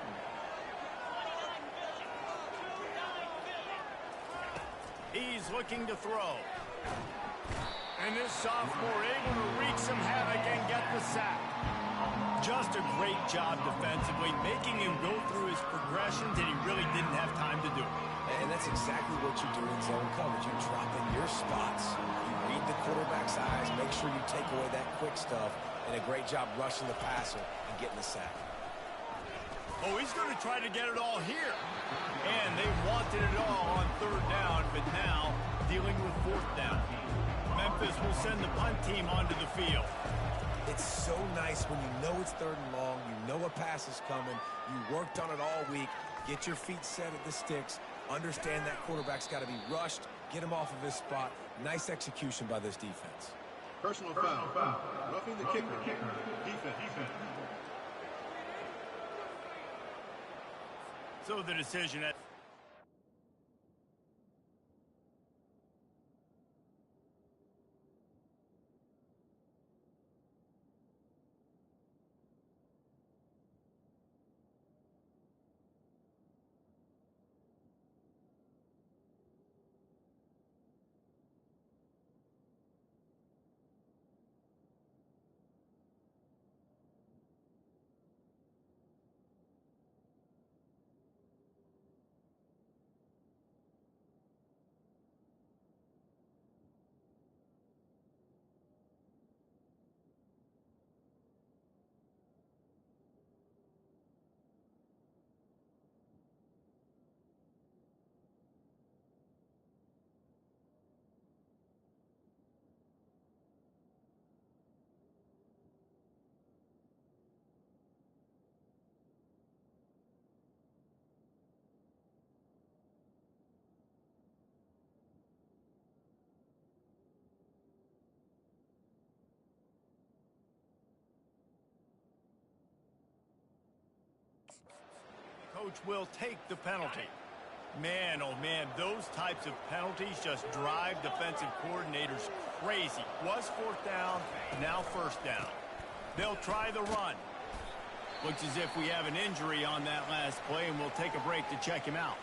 He's looking to throw. And this sophomore able to wreak some havoc and get the sack. Just a great job defensively, making him go through his progressions, and he really didn't have time to do it. And that's exactly what you do in zone coverage. You drop in your spots. You read the quarterback's eyes. Make sure you take away that quick stuff. And a great job rushing the passer and getting the sack. Oh, he's going to try to get it all here. And they wanted it all on 3rd down, but now dealing with 4th down. Memphis will send the punt team onto the field. It's so nice when you know it's 3rd and long. You know a pass is coming. You worked on it all week. Get your feet set at the sticks. Understand that quarterback's got to be rushed. Get him off of his spot. Nice execution by this defense. Personal foul. Roughing the kicker. Defense. So the decision at coach will take the penalty. Man, oh man, those types of penalties just drive defensive coordinators crazy. Was 4th down, now 1st down. They'll try the run. Looks as if we have an injury on that last play, and we'll take a break to check him out.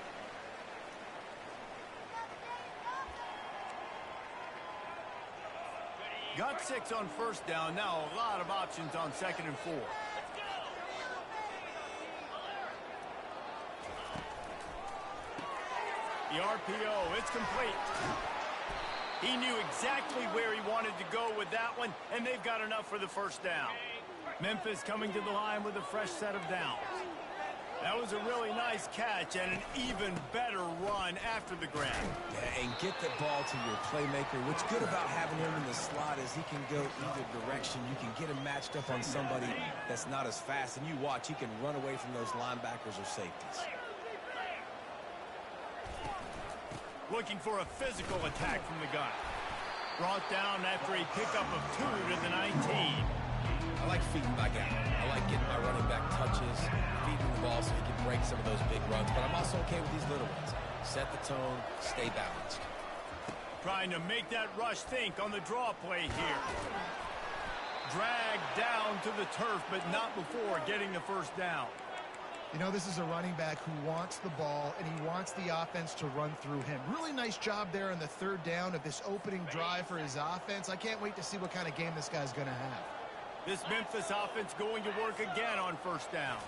Got 6 on 1st down. Now a lot of options on 2nd and 4. The RPO, it's complete. He knew exactly where he wanted to go with that one, and they've got enough for the 1st down. Memphis coming to the line with a fresh set of downs. That was a really nice catch and an even better run after the grab. Yeah, and get the ball to your playmaker. What's good about having him in the slot is he can go either direction. You can get him matched up on somebody that's not as fast, and you watch, he can run away from those linebackers or safeties. Looking for a physical attack from the gun. Brought down after a pickup of 2 to the 19. I like feeding my guy. I like getting my running back touches, feeding the ball so he can break some of those big runs. But I'm also okay with these little ones. Set the tone, stay balanced. Trying to make that rush think on the draw play here. Dragged down to the turf, but not before getting the 1st down. You know, this is a running back who wants the ball, and he wants the offense to run through him. Really nice job there on the 3rd down of this opening drive for his offense. I can't wait to see what kind of game this guy's going to have. This Memphis offense going to work again on 1st down.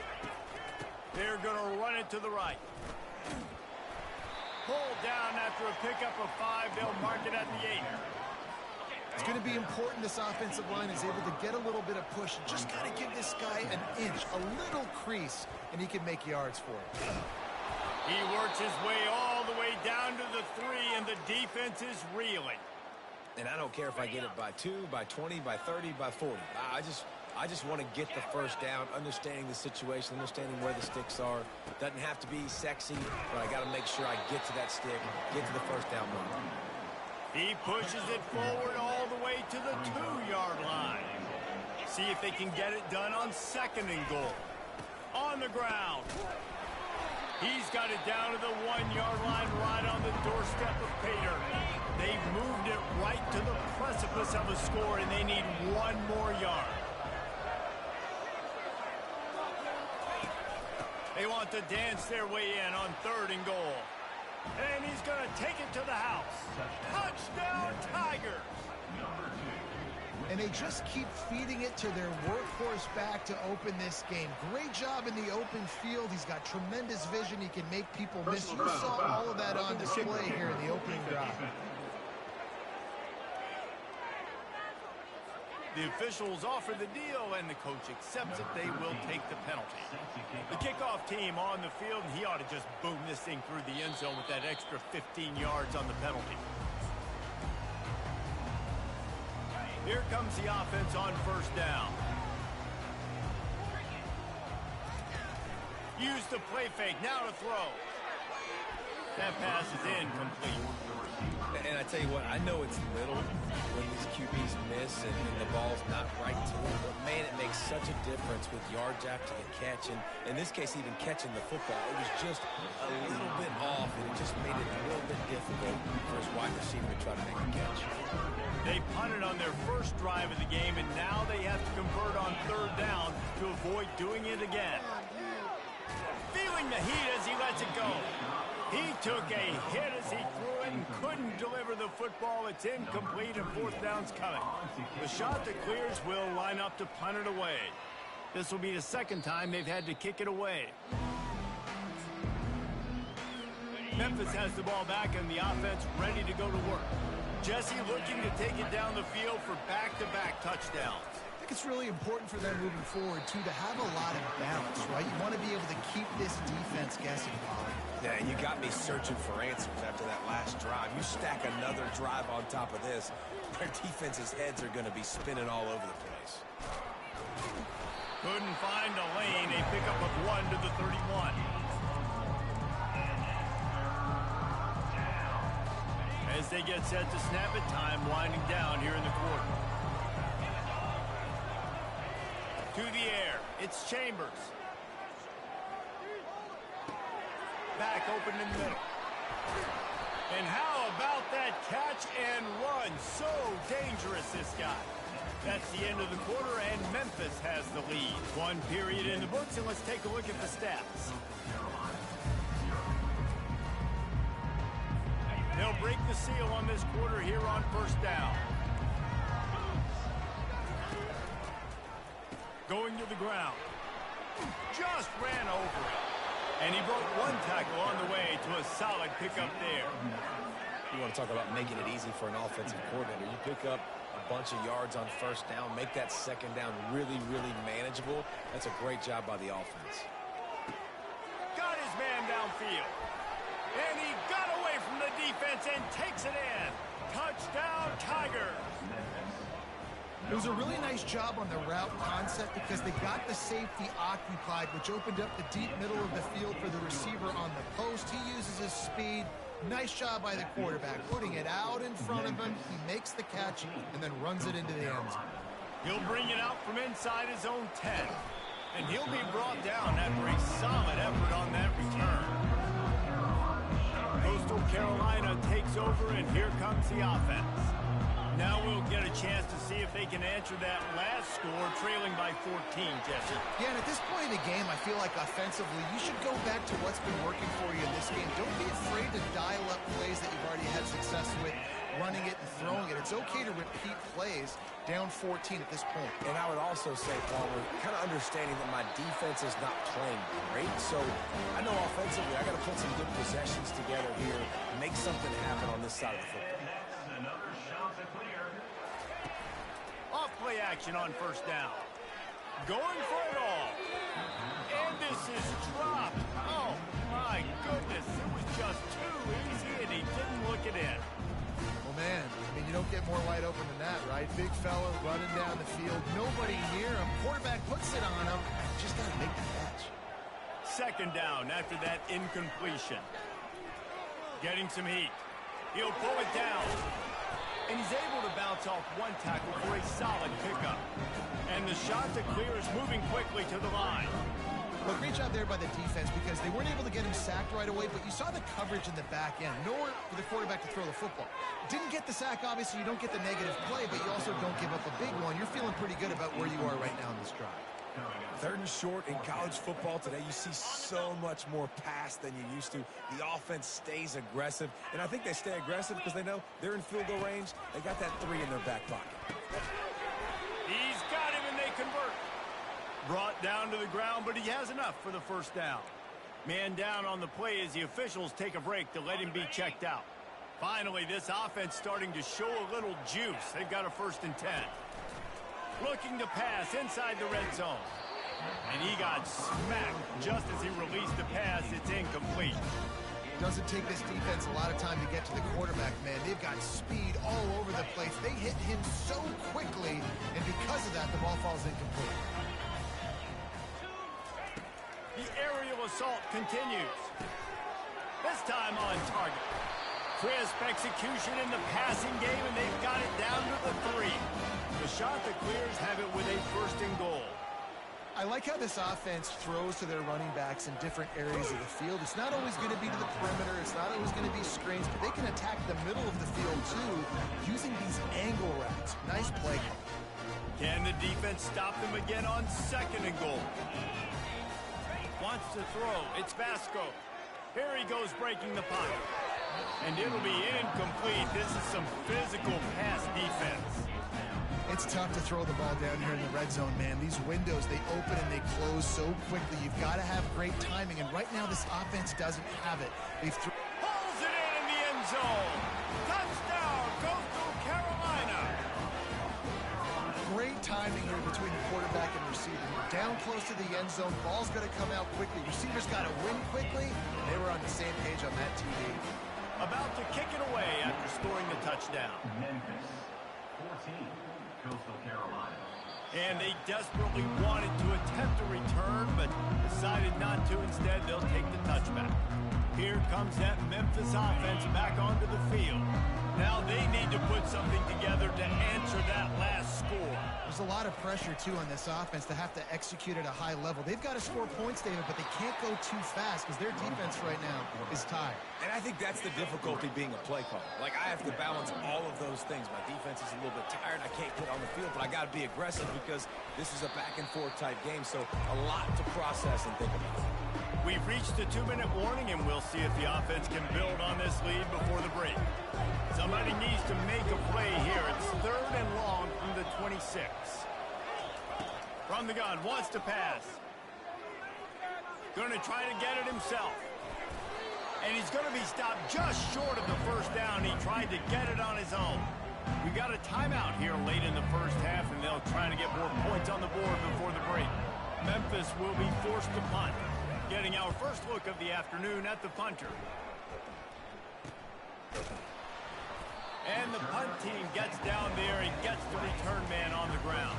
They're going to run it to the right. Pulled down after a pickup of 5. They'll mark it at the 8. It's going to be important this offensive line is able to get a little bit of push. Just got to give this guy an inch, a little crease, and he can make yards for it. He works his way all the way down to the 3, and the defense is reeling. And I don't care if I get it by 2, by 20, by 30, by 40. I just want to get the first down, understanding the situation, understanding where the sticks are. Doesn't have to be sexy, but I got to make sure I get to that stick, get to the first down mark. He pushes it forward all the way to the 2-yard line. See if they can get it done on 2nd and goal. On the ground. He's got it down to the 1-yard line right on the doorstep of Pater. They've moved it right to the precipice of a score, and they need 1 more yard. They want to dance their way in on 3rd and goal. And he's going to take it to the house. Touchdown, Tigers! And they just keep feeding it to their workhorse back to open this game. Great job in the open field. He's got tremendous vision. He can make people miss. You saw all of that on display here in the opening drive. The officials offer the deal, and the coach accepts it. They will take the penalty. The kickoff team on the field, and he ought to just boom this thing through the end zone with that extra 15 yards on the penalty. Here comes the offense on 1st down. Use the play fake, now to throw. That pass is incomplete. And I tell you what, I know it's little when these QBs miss and the ball's not right to them, but man, it makes such a difference with yards after the catch, and in this case, even catching the football. It was just a little bit off, and it just made it a little bit difficult for his wide receiver to try to make a catch. They punted on their first drive of the game, and now they have to convert on 3rd down to avoid doing it again. Feeling the heat as he lets it go. He took a hit as he threw it and couldn't deliver the football. It's incomplete, and 4th down's coming. The shot that clears will line up to punt it away. This will be the 2nd time they've had to kick it away. Memphis has the ball back, and the offense ready to go to work. Jesse looking to take it down the field for back-to-back touchdowns. I think it's really important for them moving forward, too, to have a lot of balance, right? You want to be able to keep this defense guessing, Colin. Yeah, and you got me searching for answers after that last drive. You stack another drive on top of this, their defense's heads are going to be spinning all over the place. Couldn't find a lane. A pickup of 1 to the 31. As they get set to snap it, time winding down here in the quarter. To the air, it's Chambers. Back open in the middle. And how about that catch and run? So dangerous, this guy. That's the end of the quarter, and Memphis has the lead. 1 period in the books, and let's take a look at the stats. They'll break the seal on this quarter here on 1st down. Going to the ground. Just ran over it. And he broke 1 tackle on the way to a solid pickup there. You want to talk about making it easy for an offensive coordinator. You pick up a bunch of yards on 1st down, make that 2nd down really, really manageable. That's a great job by the offense. Got his man downfield. And he got away from the defense and takes it in. Touchdown, Tigers. It was a really nice job on the route concept because they got the safety occupied, which opened up the deep middle of the field for the receiver on the post. He uses his speed. Nice job by the quarterback, putting it out in front of him. He makes the catch and then runs it into the end zone. He'll bring it out from inside his own 10. And he'll be brought down after a solid effort on that return. Coastal Carolina takes over, and here comes the offense. Now we'll get a chance to see if they can answer that last score, trailing by 14, Jesse. Yeah, and at this point in the game, I feel like offensively, you should go back to what's been working for you in this game. Don't be afraid to dial up plays that you've already had success with, running it and throwing it. It's okay to repeat plays down 14 at this point. And I would also say, Paul, we're kind of understanding that my defense is not playing great. So I know offensively, I got to put some good possessions together here, make something happen on this side of the football. Off play action on 1st down. Going for it all. And this is dropped. Oh, my goodness. It was just too easy, and he didn't look it in. Well, man, I mean, you don't get more wide open than that, right? Big fella running down the field. Nobody near him. Quarterback puts it on him. Just got to make the catch. Second down after that incompletion. Getting some heat. He'll pull it down. And he's able to bounce off one tackle for a solid pickup. And the shot to clear is moving quickly to the line. Well, great job there by the defense because they weren't able to get him sacked right away, but you saw the coverage in the back end. Nowhere for the quarterback to throw the football. Didn't get the sack, obviously. You don't get the negative play, but you also don't give up a big one. You're feeling pretty good about where you are right now in this drive. Third and short in college football today, you see so much more pass than you used to. The offense stays aggressive, and I think they stay aggressive because they know they're in field goal range. They got that 3 in their back pocket. He's got him, and they convert. Brought down to the ground, but he has enough for the first down. Man down on the play as the officials take a break to let him be checked out. Finally, this offense starting to show a little juice. They've got a 1st and 10. Looking to pass inside the red zone. And he got smacked just as he released the pass. It's incomplete. Doesn't take this defense a lot of time to get to the quarterback, man. They've got speed all over the place. They hit him so quickly, and because of that, the ball falls incomplete. The aerial assault continues. This time on target. Crisp execution in the passing game, and they've got it down to the 3. The shot that clears have it with a 1st and goal. I like how this offense throws to their running backs in different areas of the field. It's not always going to be to the perimeter. It's not always going to be screens, but they can attack the middle of the field, too, using these angle routes. Nice play call. Can the defense stop them again on 2nd and goal? Wants to throw. It's Vasco. Here he goes breaking the pocket. And it'll be incomplete. This is some physical pass defense. It's tough to throw the ball down here in the red zone, man. These windows, they open and they close so quickly. You've got to have great timing, and right now this offense doesn't have it. Pulls it in the end zone. Touchdown, Coastal Carolina. Great timing here between the quarterback and receiver. You're down close to the end zone. Ball's going to come out quickly. Receivers got to win quickly. They were on the same page on that TV. About to kick it away after scoring the touchdown. Memphis 14, Coastal Carolina. And they desperately wanted to attempt a return, but decided not to. Instead, they'll take the touchback. Here comes that Memphis offense back onto the field. Now they need to put something together to answer that last score. There's a lot of pressure, too, on this offense to have to execute at a high level. They've got to score points, David, but they can't go too fast because their defense right now is tired. And I think that's the difficulty being a play caller. Like, I have to balance all of those things. My defense is a little bit tired. I can't put on the field, but I got to be aggressive because this is a back-and-forth type game, so a lot to process and think about. We've reached the 2-minute warning, and we'll see if the offense can build on this lead before the break. Somebody needs to make a play here. It's 3rd and long from the 26. From the gun, wants to pass. Going to try to get it himself. And he's going to be stopped just short of the 1st down. He tried to get it on his own. We got a timeout here late in the 1st half, and they'll try to get more points on the board before the break. Memphis will be forced to punt. Getting our first look of the afternoon at the punter. And the punt team gets down there and gets the return man on the ground.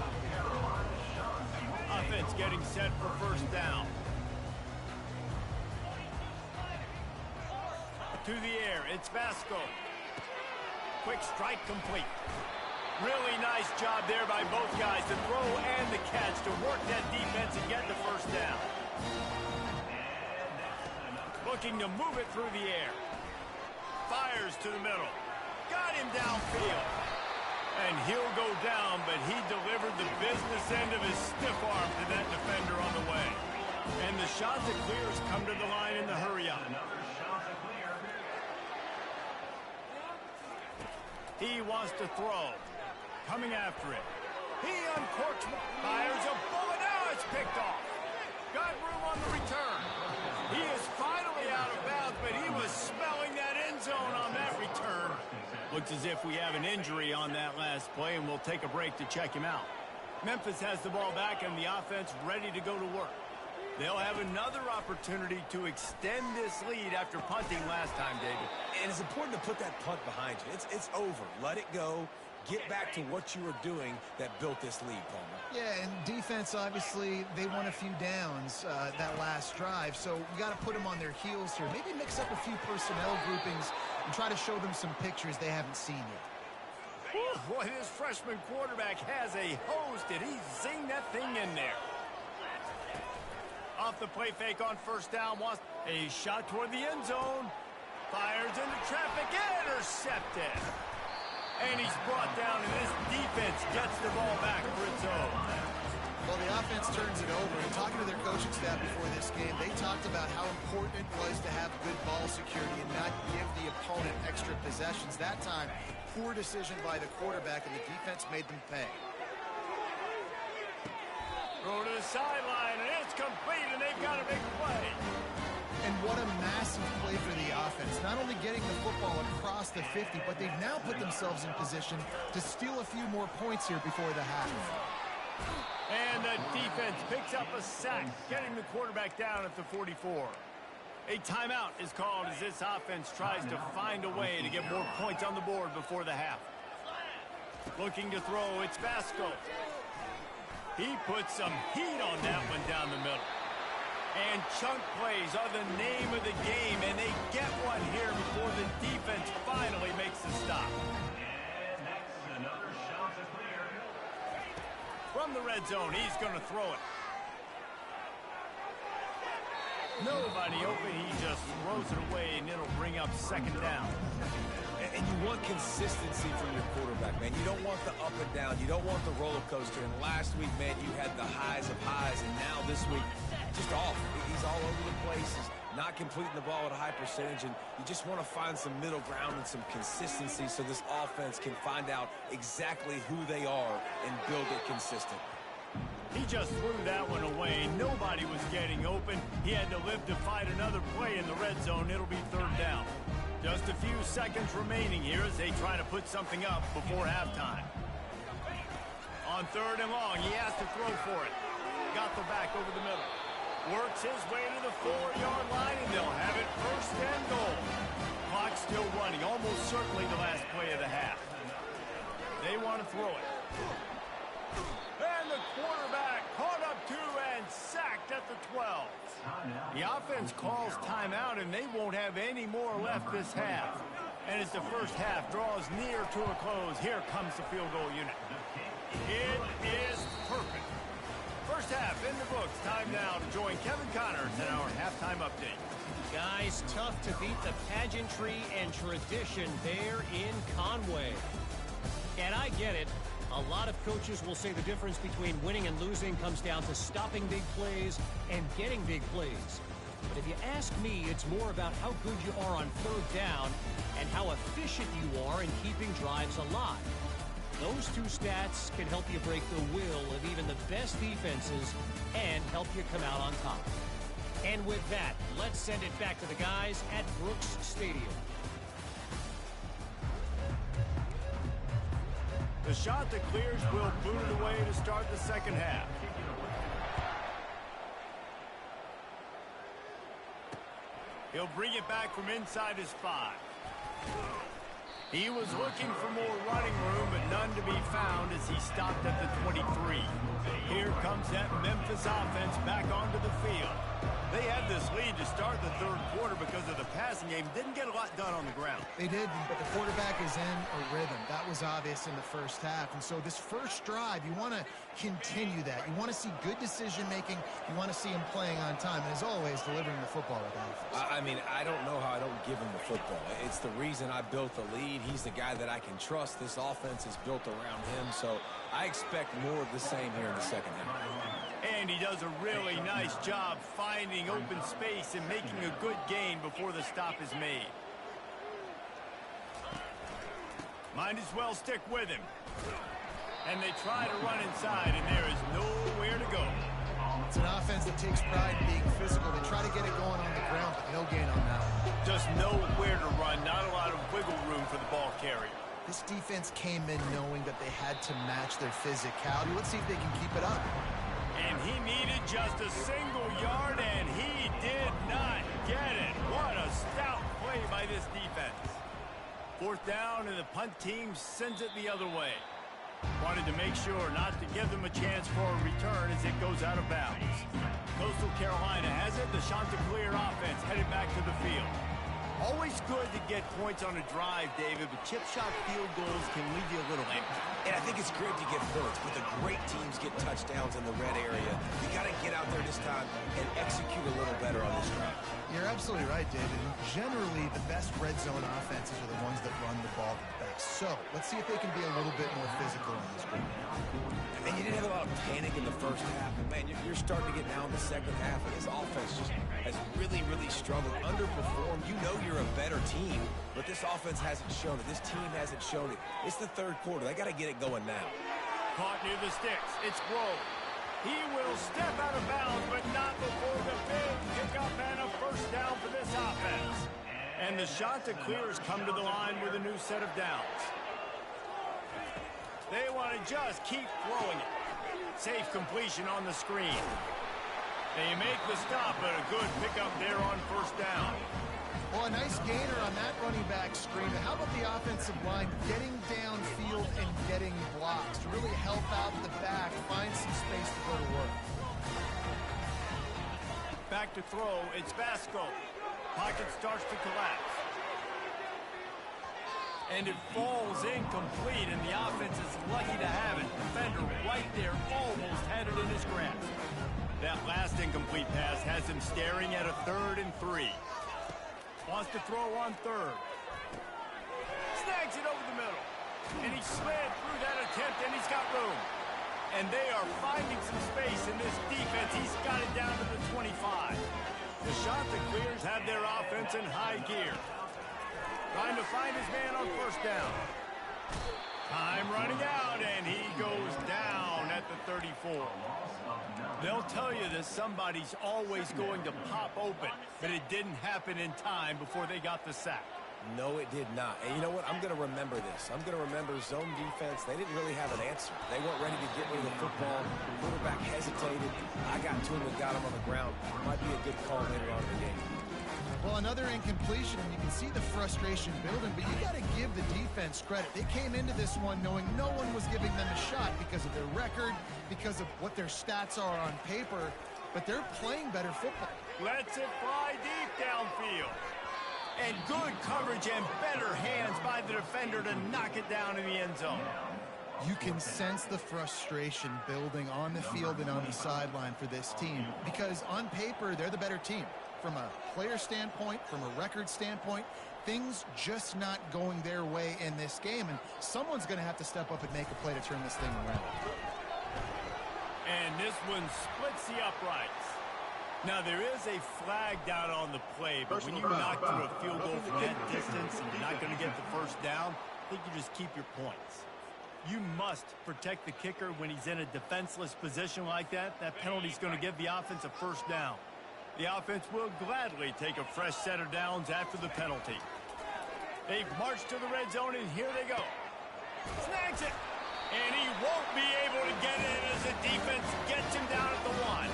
Offense getting set for 1st down. To the air, it's Vasco. Quick strike complete. Really nice job there by both guys to throw and the catch to work that defense and get the 1st down. Looking to move it through the air. Fires to the middle. Got him downfield. And he'll go down, but he delivered the business end of his stiff arm to that defender on the way. And the shot that clears come to the line in the hurry-up. He wants to throw. Coming after it. He uncorks, fires a bullet. Now it's picked off. Got room on the return. He is finally out of bounds, but he was smelling that end zone on that return. Looks as if we have an injury on that last play, and we'll take a break to check him out. Memphis has the ball back, and the offense ready to go to work. They'll have another opportunity to extend this lead after punting last time, David. And it's important to put that punt behind you. It's over. Let it go. Get back to what you were doing that built this lead, Palmer. Yeah, and defense, obviously, they won a few downs that last drive, so you got to put them on their heels here. Maybe mix up a few personnel groupings and try to show them some pictures they haven't seen yet. Boy, this freshman quarterback has a hose. Did he zing that thing in there? Off the play fake on first down. Wants a shot toward the end zone. Fires into traffic. Intercepted. And he's brought down, and this defense gets the ball back for its own. Well, the offense turns it over. And talking to their coaching staff before this game, they talked about how important it was to have good ball security and not give the opponent extra possessions. That time, poor decision by the quarterback, and the defense made them pay. Throw to the sideline, and it's complete, and they've got a big play. And what a massive play for the offense. Not only getting the football across the 50, but they've now put themselves in position to steal a few more points here before the half. And the defense picks up a sack, getting the quarterback down at the 44. A timeout is called as this offense tries to find a way to get more points on the board before the half. Looking to throw, it's Vasco. He puts some heat on that one down the middle. And chunk plays are the name of the game, and they get one here before the defense finally makes the stop. And next, another shot to clear. From the red zone, he's going to throw it. Nobody open, he just throws it away, and it'll bring up second down. And you want consistency from your quarterback, man. You don't want the up and down. You don't want the roller coaster. And last week, man, you had the highs of highs, and now this week, just off. He's all over the place. He's not completing the ball at a high percentage, and you just want to find some middle ground and some consistency so this offense can find out exactly who they are and build it consistent. He just threw that one away. Nobody was getting open. He had to live to fight another play in the red zone. It'll be third down. Just a few seconds remaining here as they try to put something up before halftime. On third and long, he has to throw for it. Got the back over the middle. Works his way to the 4-yard line, and they'll have it first and goal. Clock still running, almost certainly the last play of the half. They want to throw it. And the quarterback caught up to and sacked at the 12. The offense calls timeout, and they won't have any more left this half. And as the first half draws near to a close, here comes the field goal unit. It is perfect. First half in the books. Time now to join Kevin Connors in our halftime update. Guys, tough to beat the pageantry and tradition there in Conway. And I get it. A lot of coaches will say the difference between winning and losing comes down to stopping big plays and getting big plays. But if you ask me, it's more about how good you are on third down and how efficient you are in keeping drives alive. Those two stats can help you break the will of even the best defenses and help you come out on top. And with that, let's send it back to the guys at Brooks Stadium. The shot that clears will boot it away to start the second half. He'll bring it back from inside his 5. He was looking for more running room, but none to be found as he stopped at the 23. Here comes that Memphis offense back onto the field. They had this lead to start the third quarter because of the passing game. Didn't get a lot done on the ground. They did, but the quarterback is in a rhythm. That was obvious in the first half. And so this first drive, you want to continue that. You want to see good decision-making. You want to see him playing on time. And as always, delivering the football with Memphis. I mean, I don't know how I don't give him the football. It's the reason I built the lead. He's the guy that I can trust. This offense is built around him. So I expect more of the same here in the second half. And he does a really nice job finding open space and making a good gain before the stop is made. Might as well stick with him. And they try to run inside, and there is nowhere to go. It's an offense that takes pride in being physical. They try to get it going on the ground, but no gain on that one. Just nowhere to run, not a lot of wiggle room for the ball carrier. This defense came in knowing that they had to match their physicality. Let's see if they can keep it up. And he needed Just a single yard, and he did not get it. What a stout play by this defense. Fourth down, and the punt team sends it the other way. Wanted to make sure not to give them a chance for a return as it goes out of bounds. Coastal Carolina has it. The Chanticleer offense headed back to the field. Always good to get points on a drive, David, but chip shot field goals can leave you a little empty. And I think it's great to get points, but the great teams get touchdowns in the red area. You got to get out there this time and execute a little better on this drive. You're absolutely right, David. Generally, the best red zone offenses are the ones that run the ball the best. So let's see if they can be a little bit more physical in this game. And you didn't have a lot of panic in the first half. And, man, you're starting to get now in the second half, and this offense just has really, really struggled, underperformed. You know you're a better team, but this offense hasn't shown it. This team hasn't shown it. It's the third quarter. They got to get it going now. Caught near the sticks. It's Grove. He will step out of bounds, but not before the big pickup and a first down for this offense. And the Chanticleers come to the line with a new set of downs. They want to just keep throwing it. Safe completion on the screen. They make the stop, but a good pickup there on first down. Well, a nice gainer on that running back screen. How about the offensive line getting downfield and getting blocks to really help out the back, find some space to go to work. Back to throw, it's Vasco. Pocket starts to collapse. And it falls incomplete, and the offense is lucky to have it. Defender right there almost had it in his grasp. That last incomplete pass has him staring at a 3rd and 3. Wants to throw on 3rd. Snags it over the middle. And he slid through that attempt, and he's got room. And they are finding some space in this defense. He's got it down to the 25. The Chanticleers have their offense in high gear. Trying to find his man on first down. Time running out, and he goes down at the 34. They'll tell you that somebody's always going to pop open, but it didn't happen in time before they got the sack. No, it did not. And you know what? I'm going to remember this. I'm going to remember zone defense. They didn't really have an answer. They weren't ready to get rid of the football. The quarterback hesitated. I got to him and got him on the ground. Might be a good call later on in the game. Well, another incompletion, and you can see the frustration building, but you got to give the defense credit. They came into this one knowing no one was giving them a shot because of their record, because of what their stats are on paper, but they're playing better football. Lets it fly deep downfield. And good coverage and better hands by the defender to knock it down in the end zone. You can sense the frustration building on the field and on the sideline for this team because on paper, they're the better team. From a player standpoint, from a record standpoint, things just not going their way in this game, and someone's going to have to step up and make a play to turn this thing around. And this one splits the uprights. Now, there is a flag down on the play, but when you knock through a field goal from that distance and you're not going to get the first down, I think you just keep your points. You must protect the kicker when he's in a defenseless position like that. That penalty's going to give the offense a first down. The offense will gladly take a fresh set of downs after the penalty. They've marched to the red zone, and here they go. Snags it. And he won't be able to get it as the defense gets him down at the 1.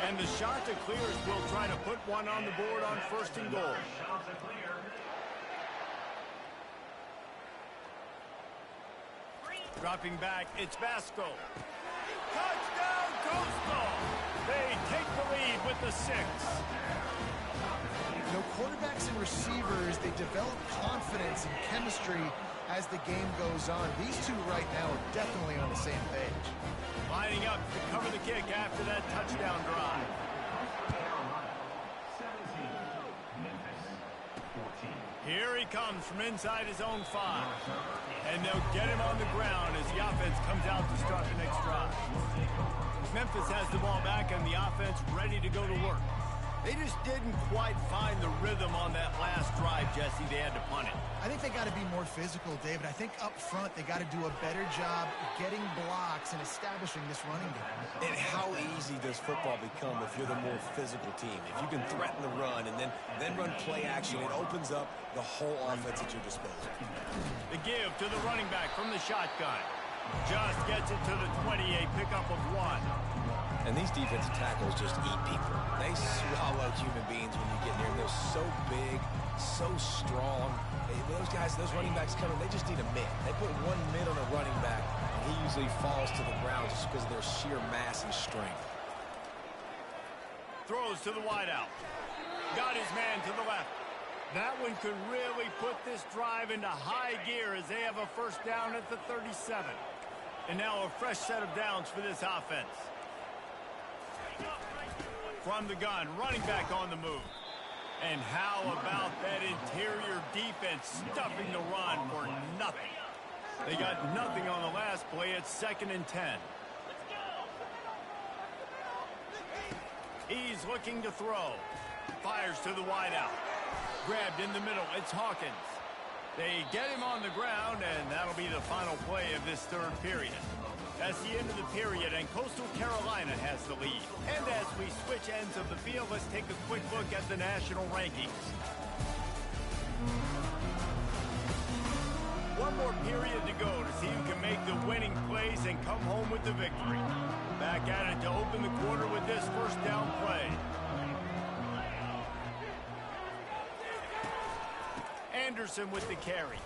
And the Chanticleers will try to put one on the board on 1st and goal. Dropping back, it's Vasco. Touchdown, Coastal! They take the lead with the 6. You know, quarterbacks and receivers, they develop confidence and chemistry as the game goes on. These two right now are definitely on the same page. Lining up to cover the kick after that touchdown drive. Here he comes from inside his own 5. And they'll get him on the ground as the offense comes out to start the next drive. Memphis has the ball back and the offense ready to go to work. They just didn't quite find the rhythm on that last drive, Jesse. They had to punt it. I think they got to be more physical, David. I think up front they got to do a better job getting blocks and establishing this running game. And how easy does football become if you're the more physical team? If you can threaten the run and then run play action, it opens up the whole offense at your disposal. The give to the running back from the shotgun. Just gets it to the 28, pickup of 1. And these defensive tackles just eat people. They swallow human beings when you get near them. They're so big, so strong. Those guys, those running backs coming, they just need a mid. They put one mid on a running back, and he usually falls to the ground just because of their sheer mass and strength. Throws to the wideout. Got his man to the left. That one could really put this drive into high gear as they have a first down at the 37. And now a fresh set of downs for this offense. From the gun, running back on the move. And how about that interior defense stuffing the run for nothing? They got nothing on the last play. It's 2nd and 10. He's looking to throw. Fires to the wideout. Grabbed in the middle. It's Hawkins. They get him on the ground, and that'll be the final play of this third period. That's the end of the period, and Coastal Carolina has the lead. And as we switch ends of the field, let's take a quick look at the national rankings. One more period to go to see who can make the winning plays and come home with the victory. Back at it to open the quarter with this first down play. Anderson with the carry.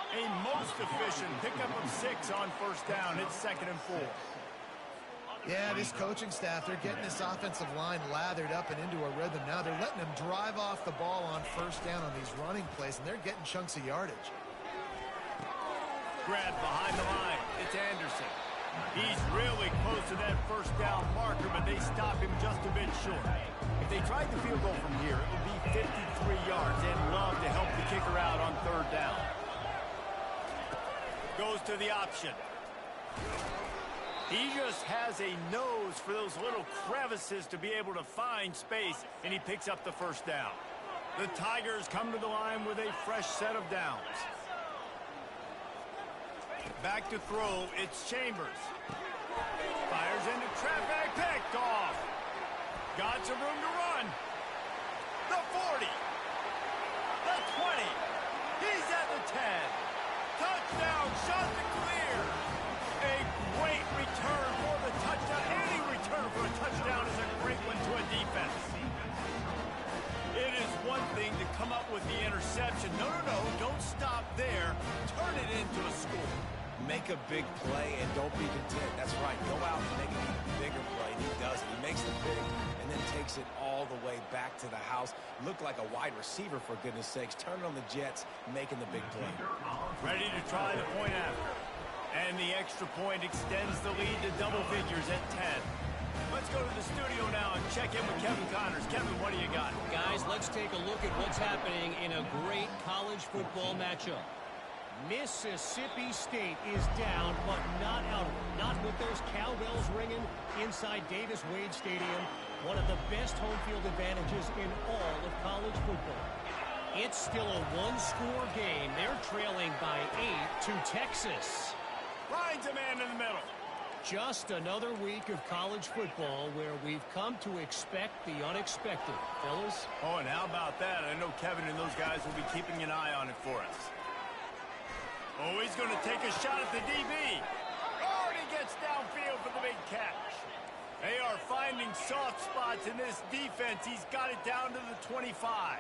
A most efficient pickup of 6 on first down. It's 2nd and 4. Yeah, this coaching staff, they're getting this offensive line lathered up and into a rhythm. Now they're letting them drive off the ball on first down on these running plays, and they're getting chunks of yardage. Grab behind the line. It's Anderson. He's really close to that first down marker, but they stop him just a bit short. If they tried the field goal from here, it would be 53 yards, and love to help the kicker out on third down. Goes to the option. He just has a nose for those little crevices to be able to find space, and he picks up the first down. The Tigers come to the line with a fresh set of downs. Back to throw, it's Chambers. Fires into traffic, picked off. Got some room to run. The 40. The 20. He's at the 10. Touchdown, shot to clear. A great return for the touchdown. Any return for a touchdown is a great one to a defense. It is one thing to come up with the interception. No, don't stop there. Turn it into a score. Make a big play and don't be content. That's right. Go out and make an even bigger play. And he does it. He makes the big and then takes it all the way back to the house. Looked like a wide receiver, for goodness sakes. Turning on the Jets, making the big play. Ready to try the point after. And the extra point extends the lead to double figures at 10. Let's go to the studio now and check in with Kevin Connors. Kevin, what do you got? Guys, let's take a look at what's happening in a great college football matchup. Mississippi State is down, but not out of it. Not with those cowbells ringing inside Davis-Wade Stadium, one of the best home field advantages in all of college football. It's still a one-score game. They're trailing by 8 to Texas. Finds a man in the middle. Just another week of college football where we've come to expect the unexpected. Fellas? Oh, and how about that? I know Kevin and those guys will be keeping an eye on it for us. Oh, he's going to take a shot at the DB. Oh, and he gets downfield for the big catch. They are finding soft spots in this defense. He's got it down to the 25.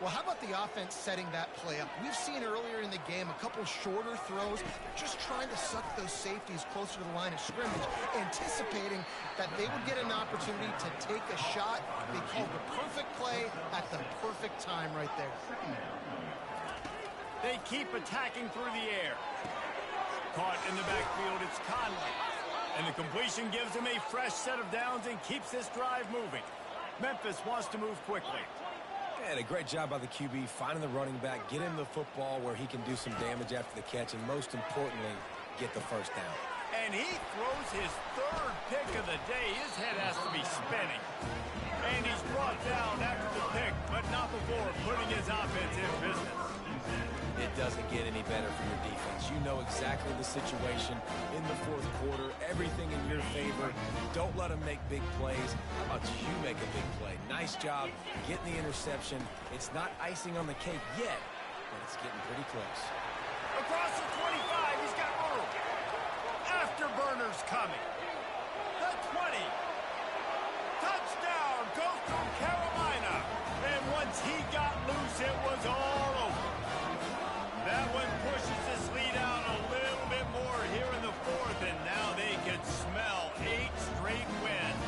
Well, how about the offense setting that play up? We've seen earlier in the game a couple shorter throws, just trying to suck those safeties closer to the line of scrimmage, anticipating that they would get an opportunity to take a shot. They called the perfect play at the perfect time right there. They keep attacking through the air. Caught in the backfield, it's Conley. And the completion gives him a fresh set of downs and keeps this drive moving. Memphis wants to move quickly. And a great job by the QB, finding the running back, get him the football where he can do some damage after the catch, and most importantly, get the first down. And he throws his third pick of the day. His head has to be spinning. And he's brought down after the pick, but not before putting his offense in business. It doesn't get any better for your defense. You know exactly the situation in the fourth quarter. Everything in your favor. Don't let them make big plays. How about you make a big play? Nice job getting the interception. It's not icing on the cake yet, but it's getting pretty close. Across the 25, he's got room. Afterburner's coming. The it was all over. That one pushes this lead out a little bit more here in the fourth, and now they can smell 8 straight wins.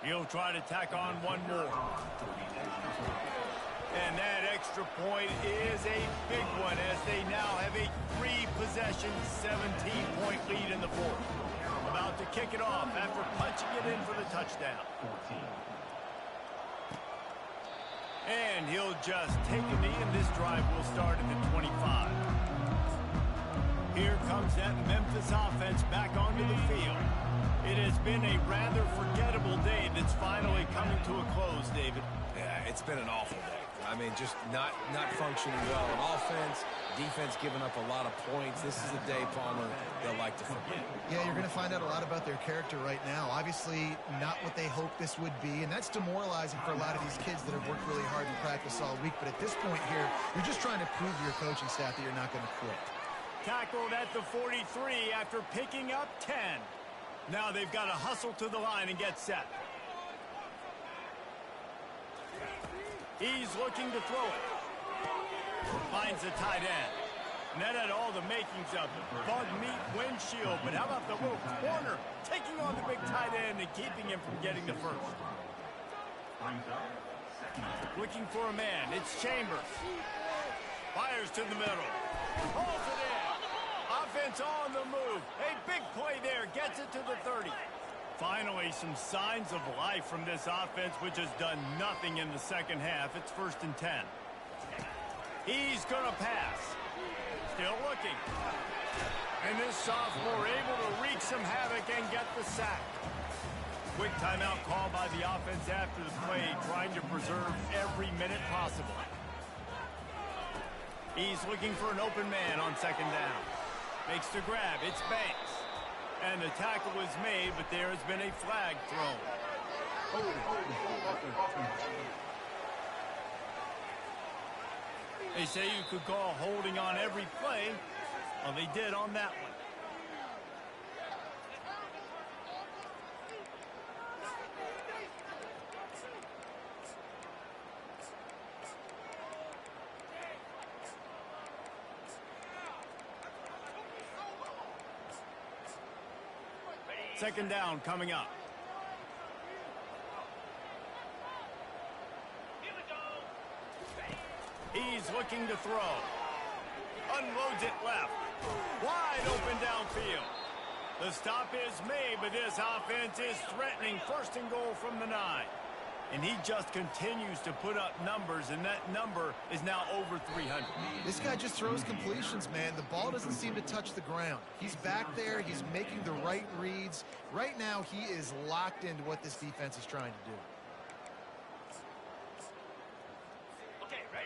He'll try to tack on one more. And that extra point is a big one as they now have a 3-possession, 17-point lead in the fourth. About to kick it off after punching it in for the touchdown. And he'll just take a knee, and this drive will start at the 25. Here comes that Memphis offense back onto the field. It has been a rather forgettable day that's finally coming to a close, David. Yeah, it's been an awful day. I mean, just not functioning well on offense, defense giving up a lot of points. This is a day, Palmer, they'll like to forget. Yeah, you're going to find out a lot about their character right now. Obviously, not what they hoped this would be, and that's demoralizing for a lot of these kids that have worked really hard in practice all week. But at this point here, you're just trying to prove to your coaching staff that you're not going to quit. Tackled at the 43 after picking up 10. Now they've got to hustle to the line and get set. He's looking to throw it. Finds the tight end. And that had all the makings of it. Bug meat windshield, but how about the little corner taking on the big tight end and keeping him from getting the first? Looking for a man. It's Chambers. Fires to the middle. Holds it in. Offense on the move. A big play there. Gets it to the 30. Finally, some signs of life from this offense, which has done nothing in the second half. It's 1st and 10. He's going to pass. Still looking. And this sophomore able to wreak some havoc and get the sack. Quick timeout call by the offense after the play, trying to preserve every minute possible. He's looking for an open man on 2nd down. Makes the grab. It's Banks. And the tackle was made, but there has been a flag thrown. They say you could call holding on every play. Well, they did on that one. Second down coming up. He's looking to throw. Unloads it left. Wide open downfield. The stop is made, but this offense is threatening 1st and goal from the 9. And he just continues to put up numbers, and that number is now over 300. This guy just throws completions, man. The ball doesn't seem to touch the ground. He's back there. He's making the right reads. Right now, he is locked into what this defense is trying to do.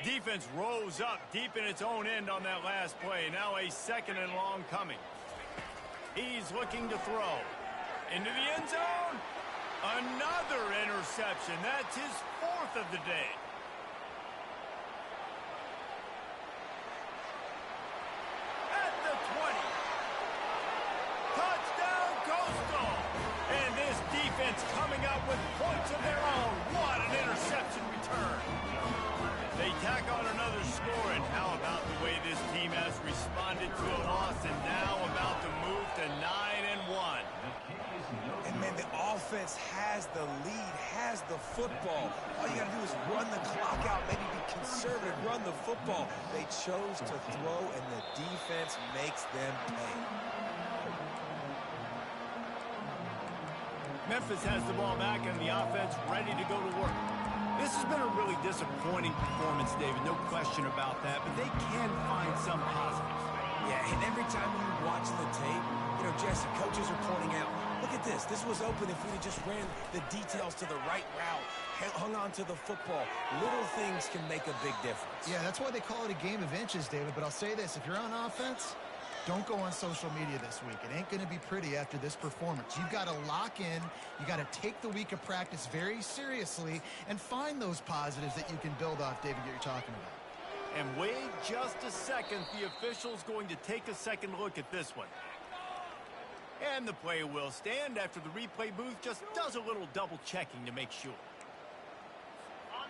Defense rose up deep in its own end on that last play. Now a 2nd and long coming. He's looking to throw. Into the end zone. Another interception. That's his 4th of the day. At the 20. Touchdown, Coastal. And this defense coming up with points of their own. What an interception return. They tack on another score, and how about the way this team has responded to a loss and now about to move to 9-1. And, man, the offense has the lead, has the football. All you got to do is run the clock out, maybe be conservative, run the football. They chose to throw, and the defense makes them pay. Memphis has the ball back, and the offense ready to go to work. This has been a really disappointing performance, David, no question about that, but they can find some positives. Yeah, and every time you watch the tape, you know, Jesse, coaches are pointing out, look at this. This was open if we'd have just ran the details to the right route, hung on to the football. Little things can make a big difference. Yeah, that's why they call it a game of inches, David. But I'll say this, if you're on offense, Don't go on social media this week. It ain't going to be pretty after this performance. You've got to lock in. You got to take the week of practice very seriously and find those positives that you can build off, David, that you're talking about. And wait just a second. The official's going to take a second look at this one. And the play will stand after the replay booth just does a little double checking to make sure.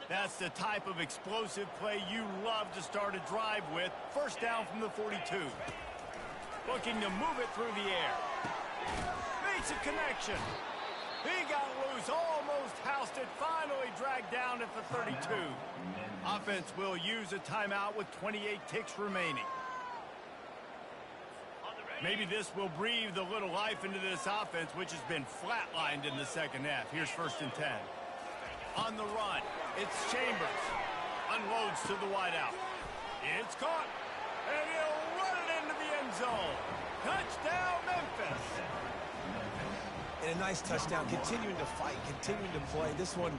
That's the type of explosive play you love to start a drive with. First down from the 42. Looking to move it through the air. Makes a connection. He got loose, almost housed it, finally dragged down at the 32. Offense will use a timeout with 28 ticks remaining. Maybe this will breathe a little life into this offense, which has been flatlined in the second half. Here's 1st and 10. On the run, it's Chambers. Unloads to the wideout. It's caught. And he'll run it into the end zone. Touchdown, Memphis. And a nice touchdown, continuing to fight, continuing to play. This one,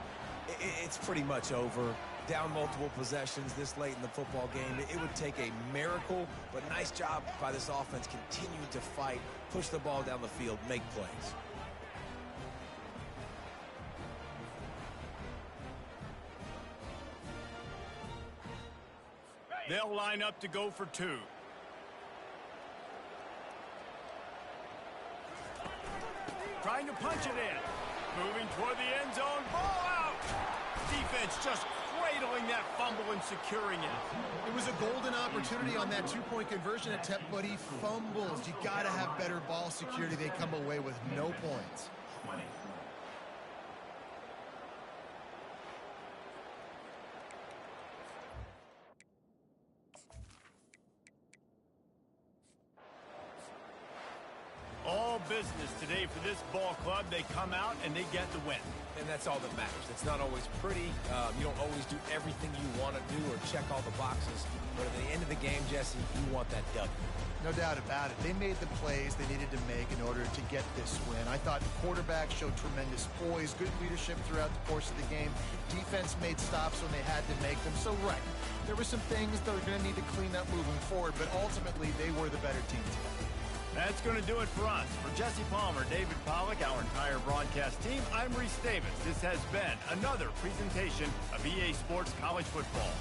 it's pretty much over. Down multiple possessions this late in the football game. It would take a miracle, but nice job by this offense continuing to fight, push the ball down the field, make plays. They'll line up to go for 2. Trying to punch it in. Moving toward the end zone. Ball out. Defense just cradling that fumble and securing it. It was a golden opportunity on that 2-point conversion attempt, but he fumbles. You got to have better ball security. They come away with no points. All business today for this ball club. They come out and they get the win. And that's all that matters. It's not always pretty. You don't always do everything you want to do or check all the boxes. But at the end of the game, Jesse, you want that W. No doubt about it. They made the plays they needed to make in order to get this win. I thought the quarterback showed tremendous poise, good leadership throughout the course of the game. Defense made stops when they had to make them. So, right, there were some things they're going to need to clean up moving forward, but ultimately they were the better team today. That's going to do it for us. For Jesse Palmer, David Pollack, our entire broadcast team, I'm Reese Davis. This has been another presentation of EA Sports College Football.